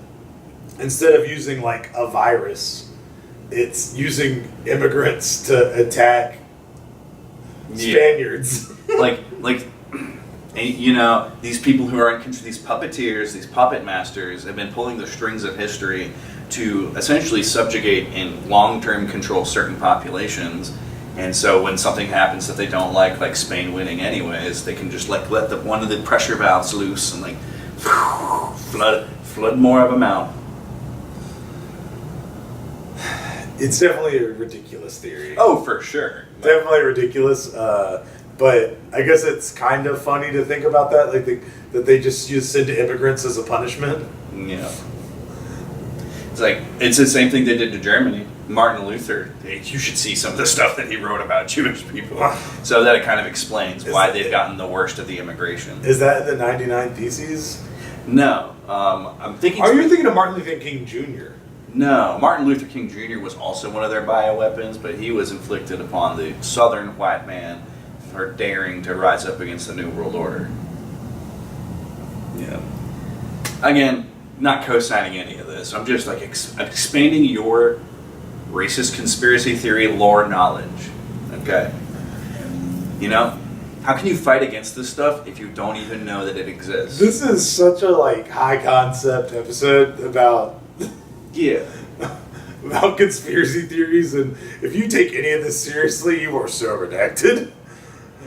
instead of using like a virus, it's using immigrants to attack Spaniards. like you know, these people who are in control, these puppeteers, these puppet masters, have been pulling the strings of history to essentially subjugate and long-term control certain populations. And so when something happens that they don't like Spain winning anyways, they can just like let one of the pressure valves loose and like flood more of them out. It's definitely a ridiculous theory. Oh, for sure. Definitely ridiculous. But I guess it's kind of funny to think about that, like that they just send immigrants as a punishment. Yeah. It's like, it's the same thing they did to Germany. Martin Luther, you should see some of the stuff that he wrote about Jewish people. So that it kind of explains why they've gotten the worst of the immigration. Is that in the 99 Theses? No. I'm thinking... Are you thinking of Martin Luther King Jr.? No. Martin Luther King Jr. was also one of their bioweapons, but he was inflicted upon the southern white man for daring to rise up against the New World Order. Yeah. Again, not co-signing any of this. I'm just like expanding your racist conspiracy theory lore knowledge. Okay? You know? How can you fight against this stuff if you don't even know that it exists? This is such a like high concept episode about Yeah. about conspiracy theories, and if you take any of this seriously, you are so redacted.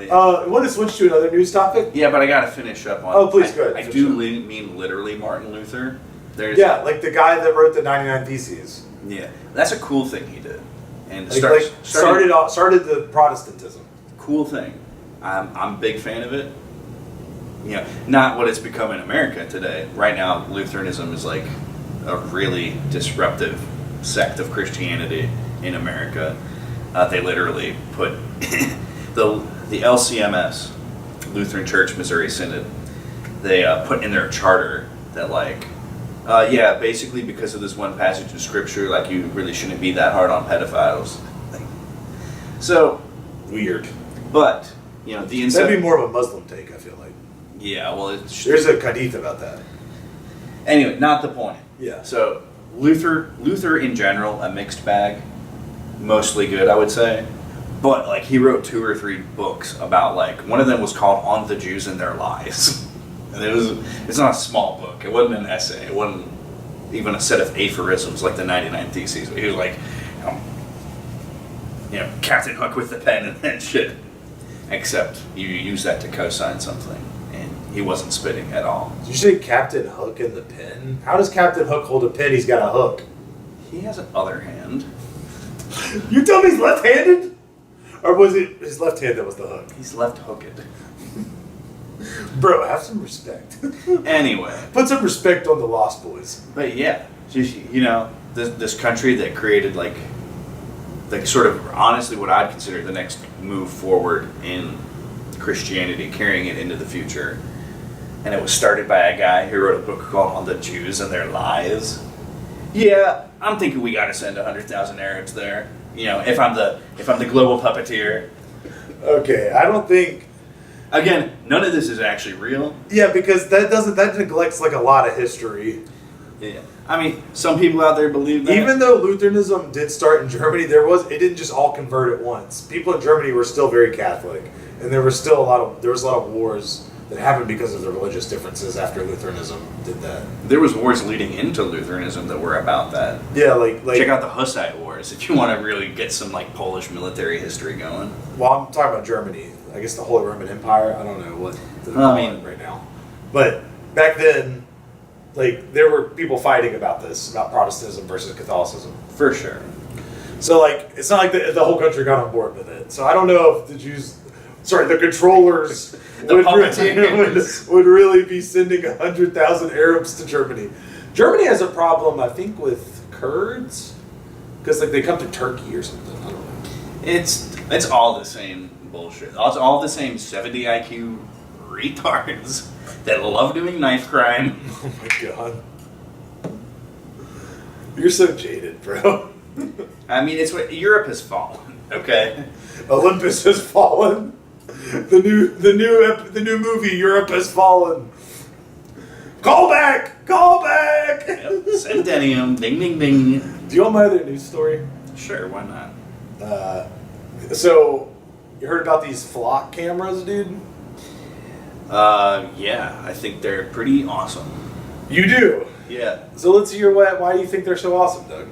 Want to switch to another news topic? Yeah, but I gotta finish up on... Oh, please, go ahead. I do mean literally Martin Luther. There's, Yeah, like the guy that wrote the 99 Theses. Yeah, that's a cool thing he did. And Like, started the Protestantism. cool thing. I'm a big fan of it. You know, not what it's become in America today. Right now, Lutheranism is like a really disruptive sect of Christianity in America. They literally put the LCMS, Lutheran Church Missouri Synod, they put in their charter that like, basically because of this one passage of scripture, like you really shouldn't be that hard on pedophiles. So Weird. but you know the That'd be more of a Muslim take, I feel like. yeah, well, it's There's a hadith about that. anyway, not the point. Yeah. So Luther in general, a mixed bag, mostly good, I would say. But like he wrote 2 or 3 books about like one of them was called "On the Jews and Their Lies," and it's not a small book. It wasn't an essay. It wasn't even a set of aphorisms like the 99 Theses. He was like, Captain Hook with the pen and that shit. Except you use that to co-sign something, and he wasn't spitting at all. Did you say Captain Hook in the pen? How does Captain Hook hold a pen? He's got a hook. He has an other hand. You tell me he's left-handed? Or was it his left hand that was the hook? He's left hooked. Bro, have some respect. Anyway, Put some respect on the Lost Boys. but yeah, just, this country that created like sort of honestly what I'd consider the next move forward in Christianity, carrying it into the future. And it was started by a guy who wrote a book called "On the Jews and Their Lies." Yeah, I'm thinking we got to send 100,000 Arabs there. You know, if I'm the global puppeteer. Okay, I don't think. Again, none of this is actually real. Yeah, because that neglects like a lot of history. Yeah. I mean, some people out there believe that. Even though Lutheranism did start in Germany, it didn't just all convert at once. People in Germany were still very Catholic, and there was a lot of wars that happened because of the religious differences after Lutheranism did that. There was wars leading into Lutheranism that were about that. Yeah, like check out the Hussite Wars if you want to really get some like Polish military history going. Well, I'm talking about Germany. I guess the Holy Roman Empire. I don't know what they're Well, I calling mean- it right now, but back then, like there were people fighting about this, about Protestantism versus Catholicism. For sure. So like, it's not like the whole country got on board with it. So I don't know if the controllers The puppeteers. would really be sending 100,000 Arabs to Germany. Germany has a problem, I think, with Kurds, because like they come to Turkey or something. I don't know. It's all the same bullshit. It's all the same 70 IQ retards that love doing knife crime. Oh my god, you're so jaded, bro. I mean, it's what Europe has fallen. Okay. Olympus has fallen. The new movie Europe has fallen. Call back! Call back! Yep. Centennium. Ding ding ding. Do you want my other news story? Sure. Why not? So you heard about these flock cameras, dude? Yeah. I think they're pretty awesome. You do. Yeah. So let's hear why you think they're so awesome, Doug.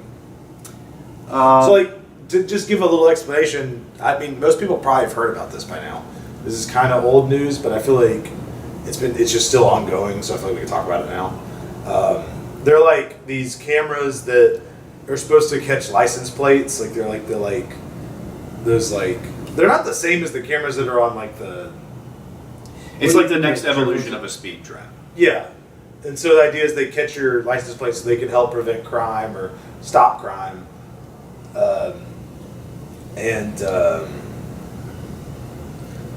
So like to just give a little explanation. I mean, most people probably have heard about this by now. This is kind of old news, but I feel like it's just still ongoing. So I feel like we can talk about it now. They're like these cameras that are supposed to catch license plates. Like they're like they're not the same as the cameras that are on like the. It's like the next evolution of a speed trap. Yeah. And so the idea is they catch your license plate so they can help prevent crime or stop crime.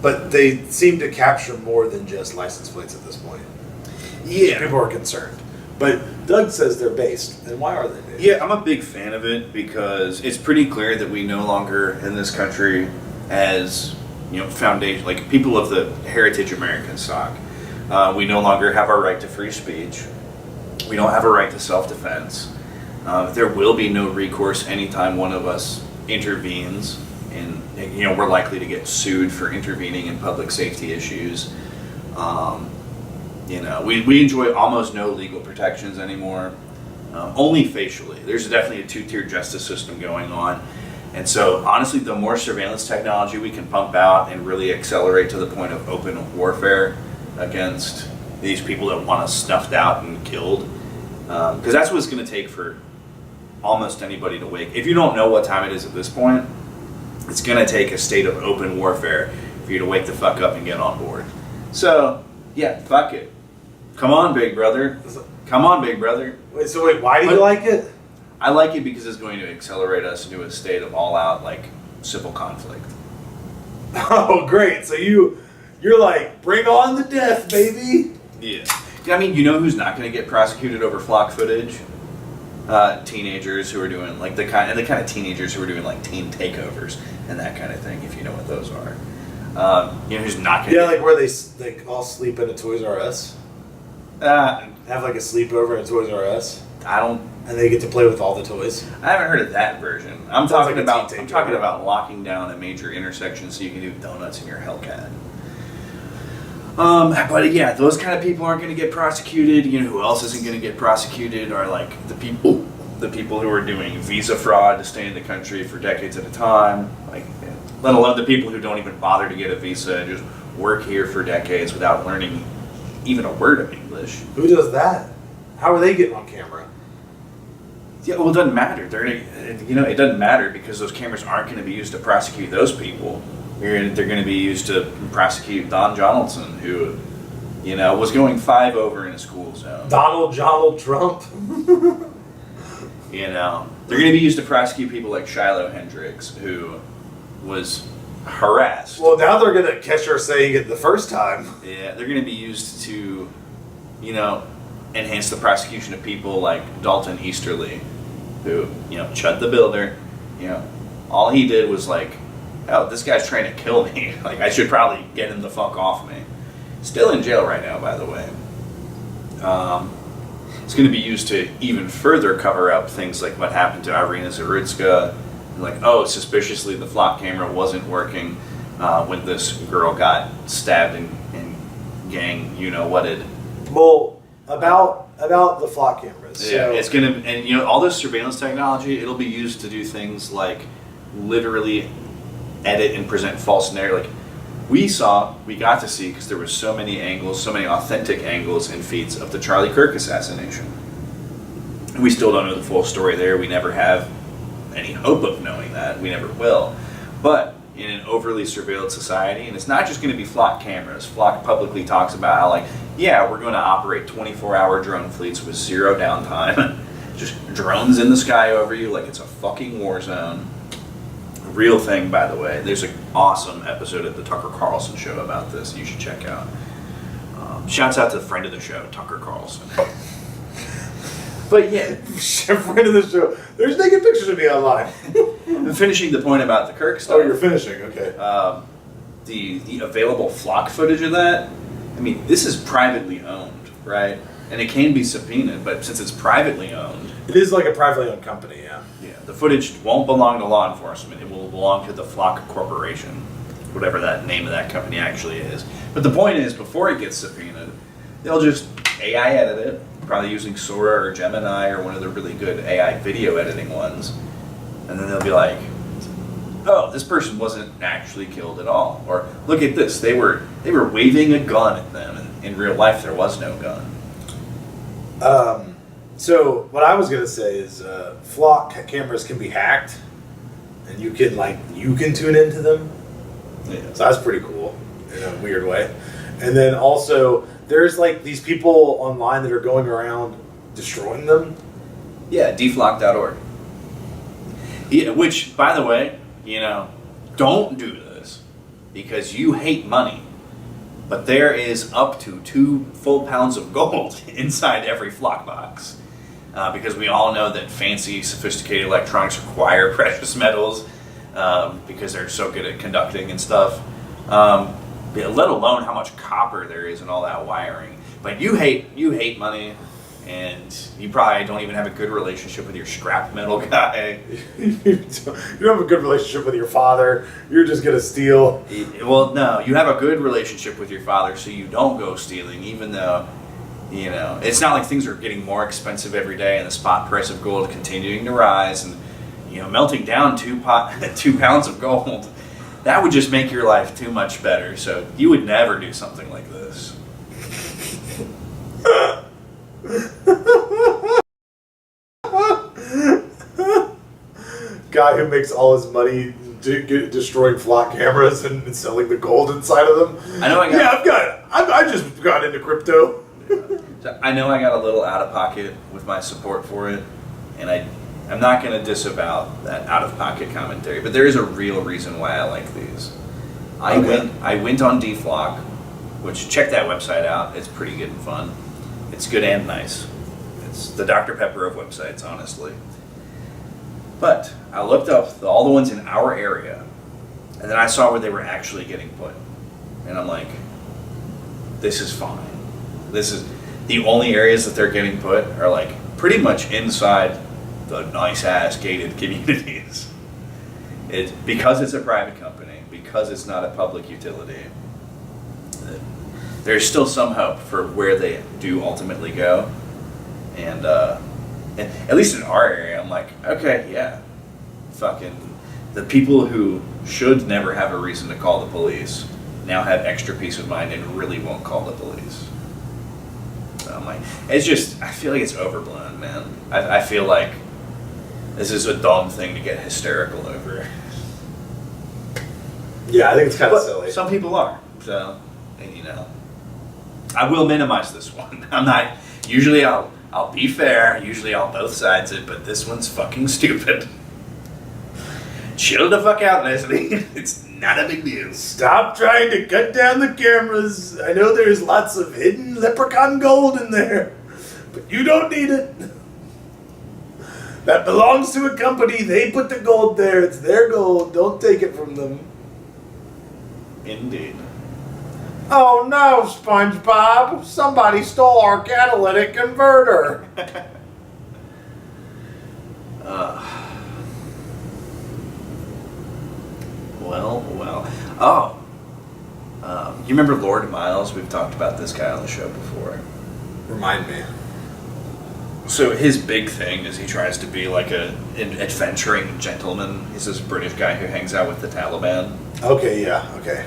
But they seem to capture more than just license plates at this point. Yeah. People are concerned. But Doug says they're based. And why are they based? Yeah, I'm a big fan of it because it's pretty clear that we no longer in this country as foundation, like people of the heritage American stock, we no longer have our right to free speech. We don't have a right to self-defense. There will be no recourse anytime one of us intervenes, and we're likely to get sued for intervening in public safety issues. We enjoy almost no legal protections anymore, only facially. There's definitely a two-tier justice system going on. And so, honestly, the more surveillance technology we can pump out and really accelerate to the point of open warfare against these people that want us snuffed out and killed, because that's what it's going to take for almost anybody to wake. If you don't know what time it is at this point, it's going to take a state of open warfare for you to wake the fuck up and get on board. So, yeah, fuck it. Come on, big brother. Come on, big brother. Wait, why do you like it? I like it because it's going to accelerate us into a state of all-out, like, civil conflict. Oh, great. So you're like, bring on the death, baby. Yeah. I mean, who's not going to get prosecuted over flock footage? Teenagers who are doing, like, the kind of teenagers who are doing, like, teen takeovers and that kind of thing, if you know what those are. Who's not going to like where they all sleep in a Toys R Us? Have, like, a sleepover at Toys R Us? And they get to play with all the toys. I haven't heard of that version. I'm Sounds talking like a teen I'm takeover. talking about locking down a major intersection so you can do donuts in your Hellcat. But yeah, those kind of people aren't going to get prosecuted. Who else isn't going to get prosecuted are like the people who are doing visa fraud to stay in the country for decades at a time. Like, let alone the people who don't even bother to get a visa and just work here for decades without learning even a word of English. Who does that? How are they getting on camera? Yeah, well, it doesn't matter. It doesn't matter because those cameras aren't going to be used to prosecute those people. They're going to be used to prosecute Don Jonaldson, who, was going 5 over in a school zone. Donald Trump. They're going to be used to prosecute people like Shiloh Hendricks, who was harassed. Well, now they're going to catch her saying it the first time. Yeah, they're going to be used to, enhance the prosecution of people like Dalton Easterly, who, Chud the Builder, all he did was like, oh, this guy's trying to kill me. Like, I should probably get him the fuck off me. Still in jail right now, by the way. It's going to be used to even further cover up things like what happened to Irina Zarudska. Like, oh, suspiciously the flock camera wasn't working when this girl got stabbed and gang, whatted. Well, about the flock cameras. Yeah, So, it's going to, and all this surveillance technology, it'll be used to do things like literally edit and present false narrative. Like, we got to see, because there were so many angles, so many authentic angles and feeds of the Charlie Kirk assassination. We still don't know the full story there. We never have any hope of knowing that. We never will. But in an overly surveilled society, and it's not just going to be flock cameras. Flock publicly talks about how, like, yeah, we're going to operate 24-hour drone fleets with zero downtime. Just drones in the sky over you like it's a fucking war zone. Real thing, by the way. There's an awesome episode of the Tucker Carlson show about this you should check out. Shouts out to the friend of the show, Tucker Carlson. But yeah, friend of the show. There's naked pictures of me online. I'm finishing the point about the Kirk stuff. Oh, you're finishing. Okay. The available flock footage of that, I mean, this is privately owned, right? And it can be subpoenaed, but since it's privately owned... It is like a privately owned company, yeah. Yeah, the footage won't belong to law enforcement. It will belong to the Flock Corporation, whatever that name of that company actually is. But the point is, before it gets subpoenaed, they'll just AI edit it, probably using Sora or Gemini or one of the really good AI video editing ones. And then they'll be like, oh, this person wasn't actually killed at all. Or, look at this, they were waving a gun at them, and in real life there was no gun. So what I was gonna say is, flock cameras can be hacked, and you can tune into them. Yeah. So that's pretty cool in a weird way. And then also, there's like these people online that are going around destroying them. Yeah, deflock.org. Yeah, which, by the way, don't do this because you hate money. But there is up to 2 full pounds of gold inside every flock box. Because we all know that fancy, sophisticated electronics require precious metals because they're so good at conducting and stuff. Let alone how much copper there is in all that wiring. But you hate money, and you probably don't even have a good relationship with your scrap metal guy. You don't have a good relationship with your father. You're just gonna steal. Well, no, you have a good relationship with your father, so you don't go stealing, even though, it's not like things are getting more expensive every day and the spot price of gold continuing to rise and, melting down 2 pounds of gold. That would just make your life too much better, so you would never do something like this. Guy who makes all his money destroying flock cameras and selling the gold inside of them. I know I just got into crypto. So I know I got a little out of pocket with my support for it, and I'm not going to disavow that out of pocket commentary, but there is a real reason why I like these. I went on DFlock, which check that website out. It's pretty good and fun. It's good and nice. It's the Dr. Pepper of websites, honestly. But I looked up all the ones in our area, and then I saw where they were actually getting put. And I'm like, this is fine. This is the only areas that they're getting put are like pretty much inside the nice ass gated communities. Because it's a private company, because it's not a public utility, there's still some hope for where they do ultimately go. And at least in our area, I'm like, okay, yeah, fucking the people who should never have a reason to call the police now have extra peace of mind and really won't call the police. So I'm like, it's just, I feel like it's overblown, man. I feel like this is a dumb thing to get hysterical over. Yeah, I think it's kind of But silly. some people are, so, and, I will minimize this one. I'm not, usually I'll be fair, usually I'll both sides it, but this one's fucking stupid. Chill the fuck out, Leslie. It's not a big deal. Stop trying to cut down the cameras. I know there's lots of hidden leprechaun gold in there, but you don't need it. That belongs to a company. They put the gold there. It's their gold. Don't take it from them. Indeed. Oh no, SpongeBob! Somebody stole our catalytic converter. Well. Oh. You remember Lord Miles? We've talked about this guy on the show before. Remind me. So his big thing is he tries to be like an adventuring gentleman. He's this British guy who hangs out with the Taliban. Okay, yeah, okay.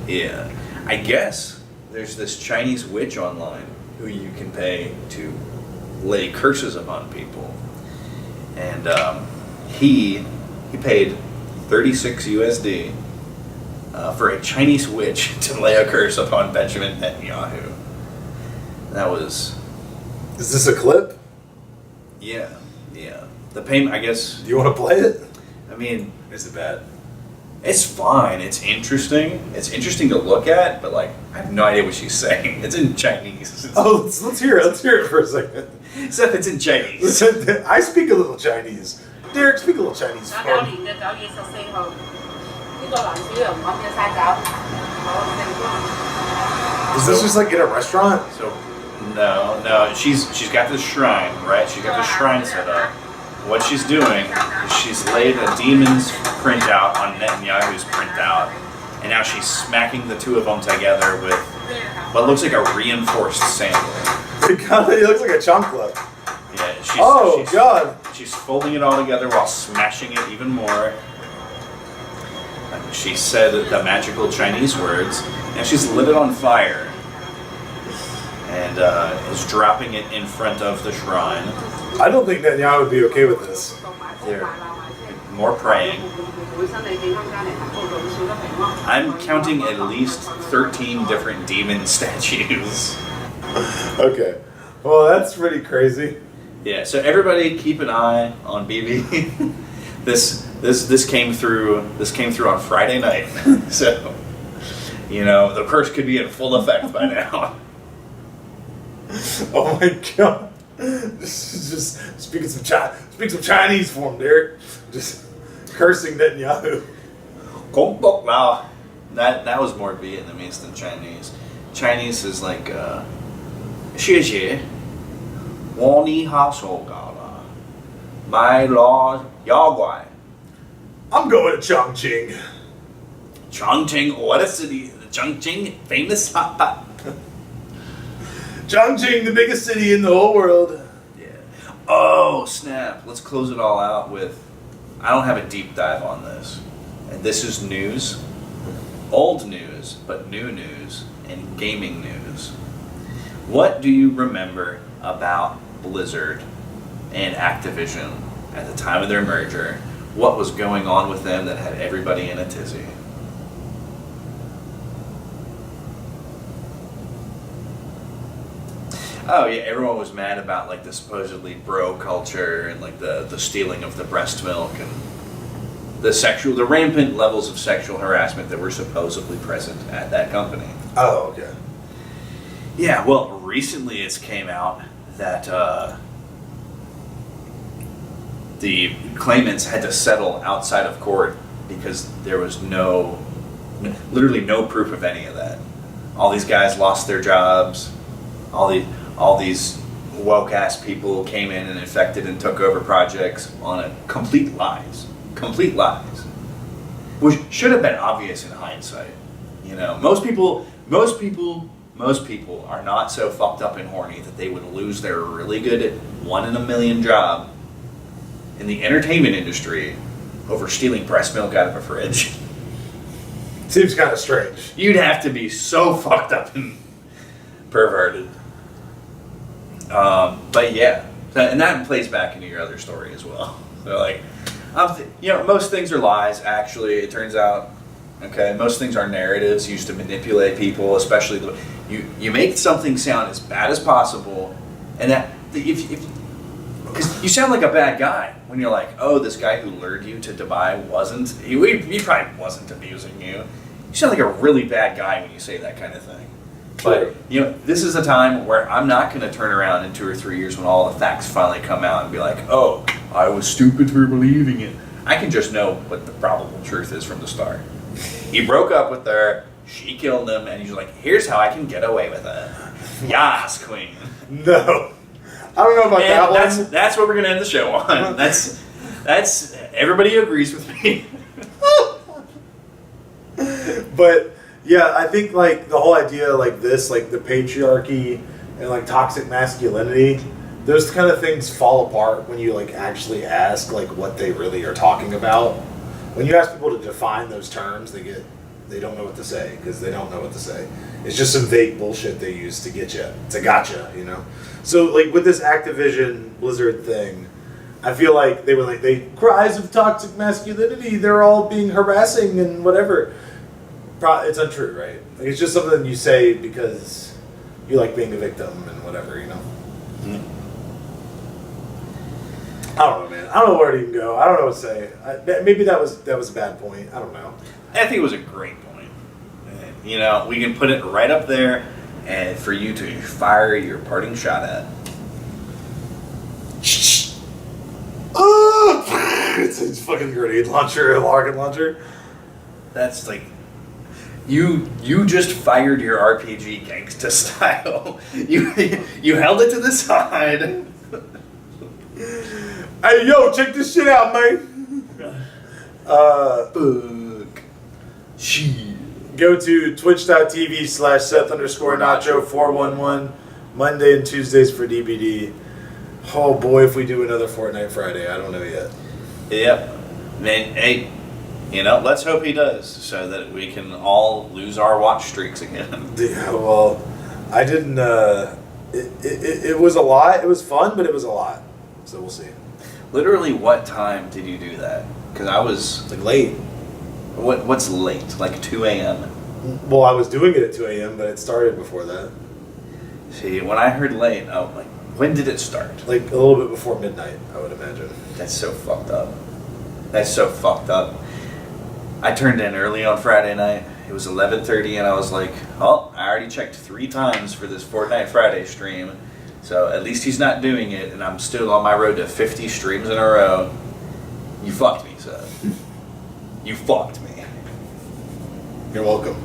Yeah. I guess there's this Chinese witch online who you can pay to lay curses upon people. And he paid 36 USD for a Chinese witch to lay a curse upon Benjamin Netanyahu. That was... Is this a clip? Yeah. The payment, I guess... Do you want to play it? I mean... Is it bad? It's fine. It's interesting. It's interesting to look at, but like, I have no idea what she's saying. It's in Chinese. Oh, let's hear it. Let's hear it for a second. Except it's in Chinese. Listen, I speak a little Chinese. Derek, speak a little Chinese for me. Is this just like in a restaurant? So, no. She's got this shrine, right? She's got this shrine set up. What she's doing is she's laid a demon's printout on Netanyahu's printout, and now she's smacking the two of them together with what looks like a reinforced sandal. It looks like a chancla. Yeah, God. She's folding it all together while smashing it even more. She said the magical Chinese words, and she's lit it on fire. And is dropping it in front of the shrine. I don't think Netanyahu would be okay with this. They're more praying. I'm counting at least 13 different demon statues. Okay. Well, that's pretty crazy. Yeah, so everybody keep an eye on BB. This came through on Friday night. So, the curse could be in full effect by now. Oh my God! Just speaking some Chinese for him, Derek. Just cursing Netanyahu. Wow, that was more Vietnamese than Chinese. Chinese is like, 谢谢，我你好手搞了，my lord 妖怪。 I'm going to Chongqing. Chongqing, what a city! Chongqing, famous hot pot. Chongqing, the biggest city in the whole world. Yeah. Oh, snap. Let's close it all out with... I don't have a deep dive on this. And this is news. Old news, but new news. And gaming news. What do you remember about Blizzard and Activision at the time of their merger? What was going on with them that had everybody in a tizzy? Oh yeah, everyone was mad about like the supposedly bro culture and like the stealing of the breast milk and the rampant levels of sexual harassment that were supposedly present at that company. Oh, okay. Yeah, well, recently it's came out that the claimants had to settle outside of court because there was literally no proof of any of that. All these guys lost their jobs. All these woke-ass people came in and infected and took over projects on a complete lies, which should have been obvious in hindsight. Most people are not so fucked up and horny that they would lose their really good 1 in a million job in the entertainment industry over stealing breast milk out of a fridge. Seems kind of strange. You'd have to be so fucked up and perverted. But yeah, and that plays back into your other story as well. So like, most things are lies. Actually, it turns out, okay, most things are narratives used to manipulate people, especially you make something sound as bad as possible, and that because you sound like a bad guy when you're like, oh, this guy who lured you to Dubai he probably wasn't abusing you. You sound like a really bad guy when you say that kind of thing. But, this is a time where I'm not going to turn around in 2 or 3 years when all the facts finally come out and be like, oh, I was stupid for believing it. I can just know what the probable truth is from the start. He broke up with her, she killed him, and he's like, here's how I can get away with it. Yas, queen. No. I don't know about And that one. that's what we're gonna end the show on. That's everybody agrees with me. But yeah, I think like the whole idea like this, like the patriarchy and like toxic masculinity, those kind of things fall apart when you like actually ask like what they really are talking about. When you ask people to define those terms, they don't know what to say because they don't know what to say. It's just some vague bullshit they use to get you, to gotcha, you know. So like with this Activision Blizzard thing, I feel like they cries of toxic masculinity. They're all being harassing and whatever. It's untrue, right? Like, it's just something you say because you like being a victim and whatever, you know. I don't know, man. I don't know where to even go. I don't know what to say. Maybe that was a bad point. I don't know. I think it was a great point. You know, we can put it right up there, and for you to fire your parting shot at. It's a fucking grenade launcher, a rocket launcher. That's like, you just fired your RPG gangsta style. You held it to the side. Hey, yo, check this shit out, man. Fuck. Shit. Go to twitch.tv/Seth_Nacho411 Monday and Tuesdays for DBD. Oh boy, if we do another Fortnite Friday, I don't know yet. Yep. Man, hey, you know, let's hope he does, so that we can all lose our watch streaks again. Yeah, well, I didn't. It was a lot. It was fun, but it was a lot. So we'll see. Literally, what time did you do that? Because I was It's like late. What's late? Like 2 a.m. Well, I was doing it at 2 a.m., but it started before that. See, when I heard late, I was like, when did it start? Like a little bit before midnight, I would imagine. That's so fucked up. That's so fucked up. I turned in early on Friday night. It was 11:30, and I was like, "Oh, I already checked 3 times for this Fortnite Friday stream, so at least he's not doing it, and I'm still on my road to 50 streams in a row." You fucked me, Seth. You fucked me. You're welcome.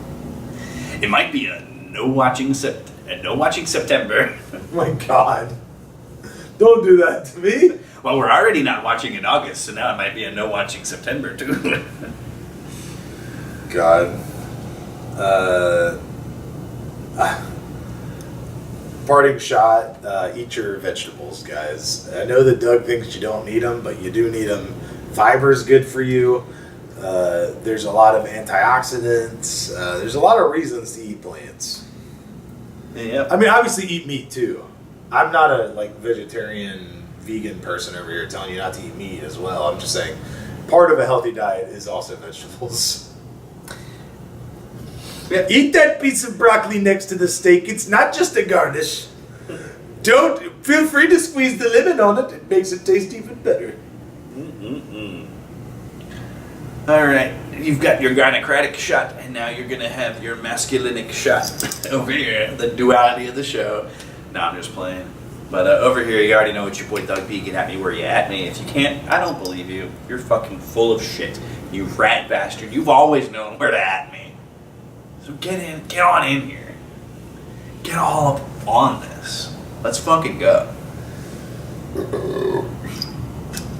It might be a no watching September. Oh my God. Don't do that to me. Well, we're already not watching in August, so now it might be a no watching September too. God. Parting shot, eat your vegetables, guys. I know that Doug thinks you don't need them, but you do need them. Fiber's good for you. There's a lot of antioxidants. There's a lot of reasons to eat plants. Yeah. I mean, obviously eat meat too. I'm not a vegetarian, vegan person over here telling you not to eat meat as well. I'm just saying part of a healthy diet is also vegetables. Yeah. Eat that piece of broccoli next to the steak. It's not just a garnish. Feel free to squeeze the lemon on it. It makes it taste even better. All right, you've got your gynocratic shot, and now you're gonna have your masculinic shot over here. The duality of the show. No, I'm just playing. But over here, you already know what your boy Doug B. Get at me where you at me. If you can't, I don't believe you. You're fucking full of shit. You rat bastard. You've always known where to at me. So get on in here. Get all up on this. Let's fucking go.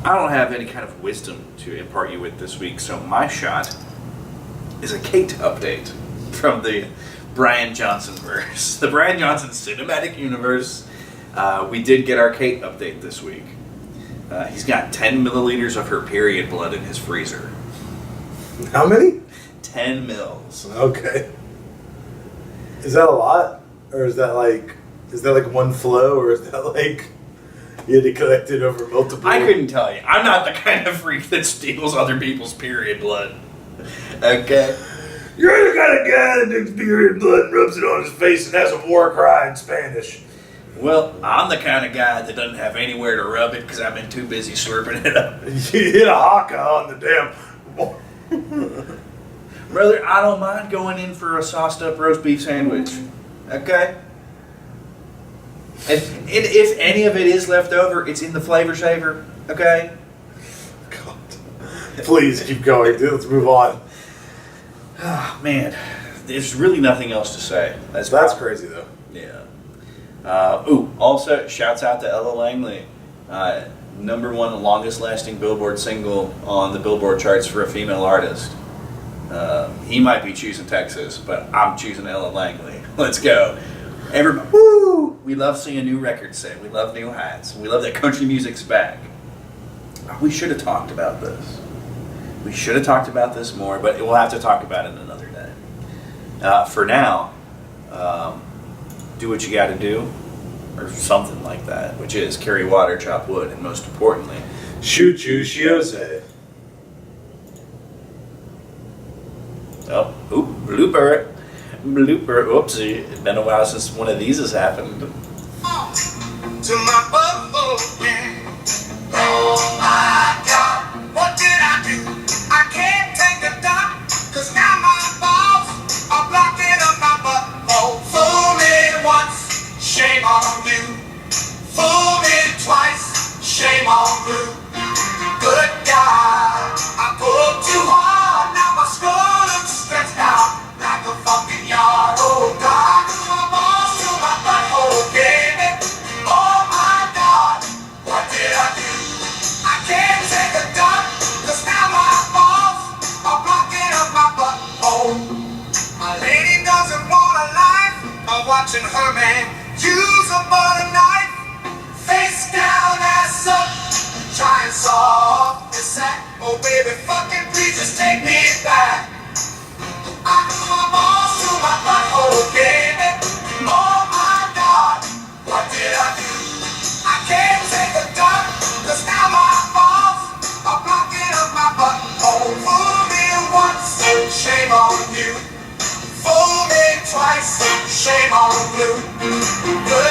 I don't have any kind of wisdom to impart you with this week, so my shot is a Kate update from the Brian Johnson verse. The Brian Johnson cinematic universe. We did get our Kate update this week. He's got 10 milliliters of her period blood in his freezer. How many? 10 mils. Okay. Is that a lot? Or is that like one flow? Or is that like you had to collect it over multiple? I couldn't tell you. I'm not the kind of freak that steals other people's period blood. Okay? You're the kind of guy that takes period blood and rubs it on his face and has a war cry in Spanish. Well, I'm the kind of guy that doesn't have anywhere to rub it because I've been too busy slurping it up. You hit a haka on the damn... Brother, I don't mind going in for a sauced up roast beef sandwich. Okay? If any of it is left over, it's in the flavor saver. Okay? Please keep going, dude. Let's move on. Oh, man, there's really nothing else to say. That's crazy though. Yeah. Also, shouts out to Ella Langley. #1 longest lasting Billboard single on the Billboard charts for a female artist. He might be choosing Texas, but I'm choosing Ella Langley. Let's go. Everybody, woo! We love seeing new records set. We love new hats. We love that country music's back. We should have talked about this. We should have talked about this more, but we'll have to talk about it another day. For now, do what you got to do, or something like that, which is carry water, chop wood, and most importantly, Shoot you, Shiose. oh, blooper, oopsie. It's been a while since one of these has happened. To my bubble, yeah. Oh my God, what did I do? I can't take the dump, 'cause now my balls are blocking up my butthole. Fool me once, shame on you. Fool me twice, shame on you. Good God, I pulled too hard, now my skull looks stretched out like a fucking yard. Oh God, my balls to my butthole, baby. Oh my God, what did I do? I can't take a dump, 'cause now my balls are blocking up my butthole. My lady doesn't want a life of watching her man use a butter knife. Face down, ass up, try and solve this sack. Oh baby, fucking please just take me back. I put my balls to my butthole, baby. Oh my God, what did I do? I can't take a dump, 'cause now my balls are blocking up my butthole. Fool me once, shame on you. Fool me twice, shame on you. Good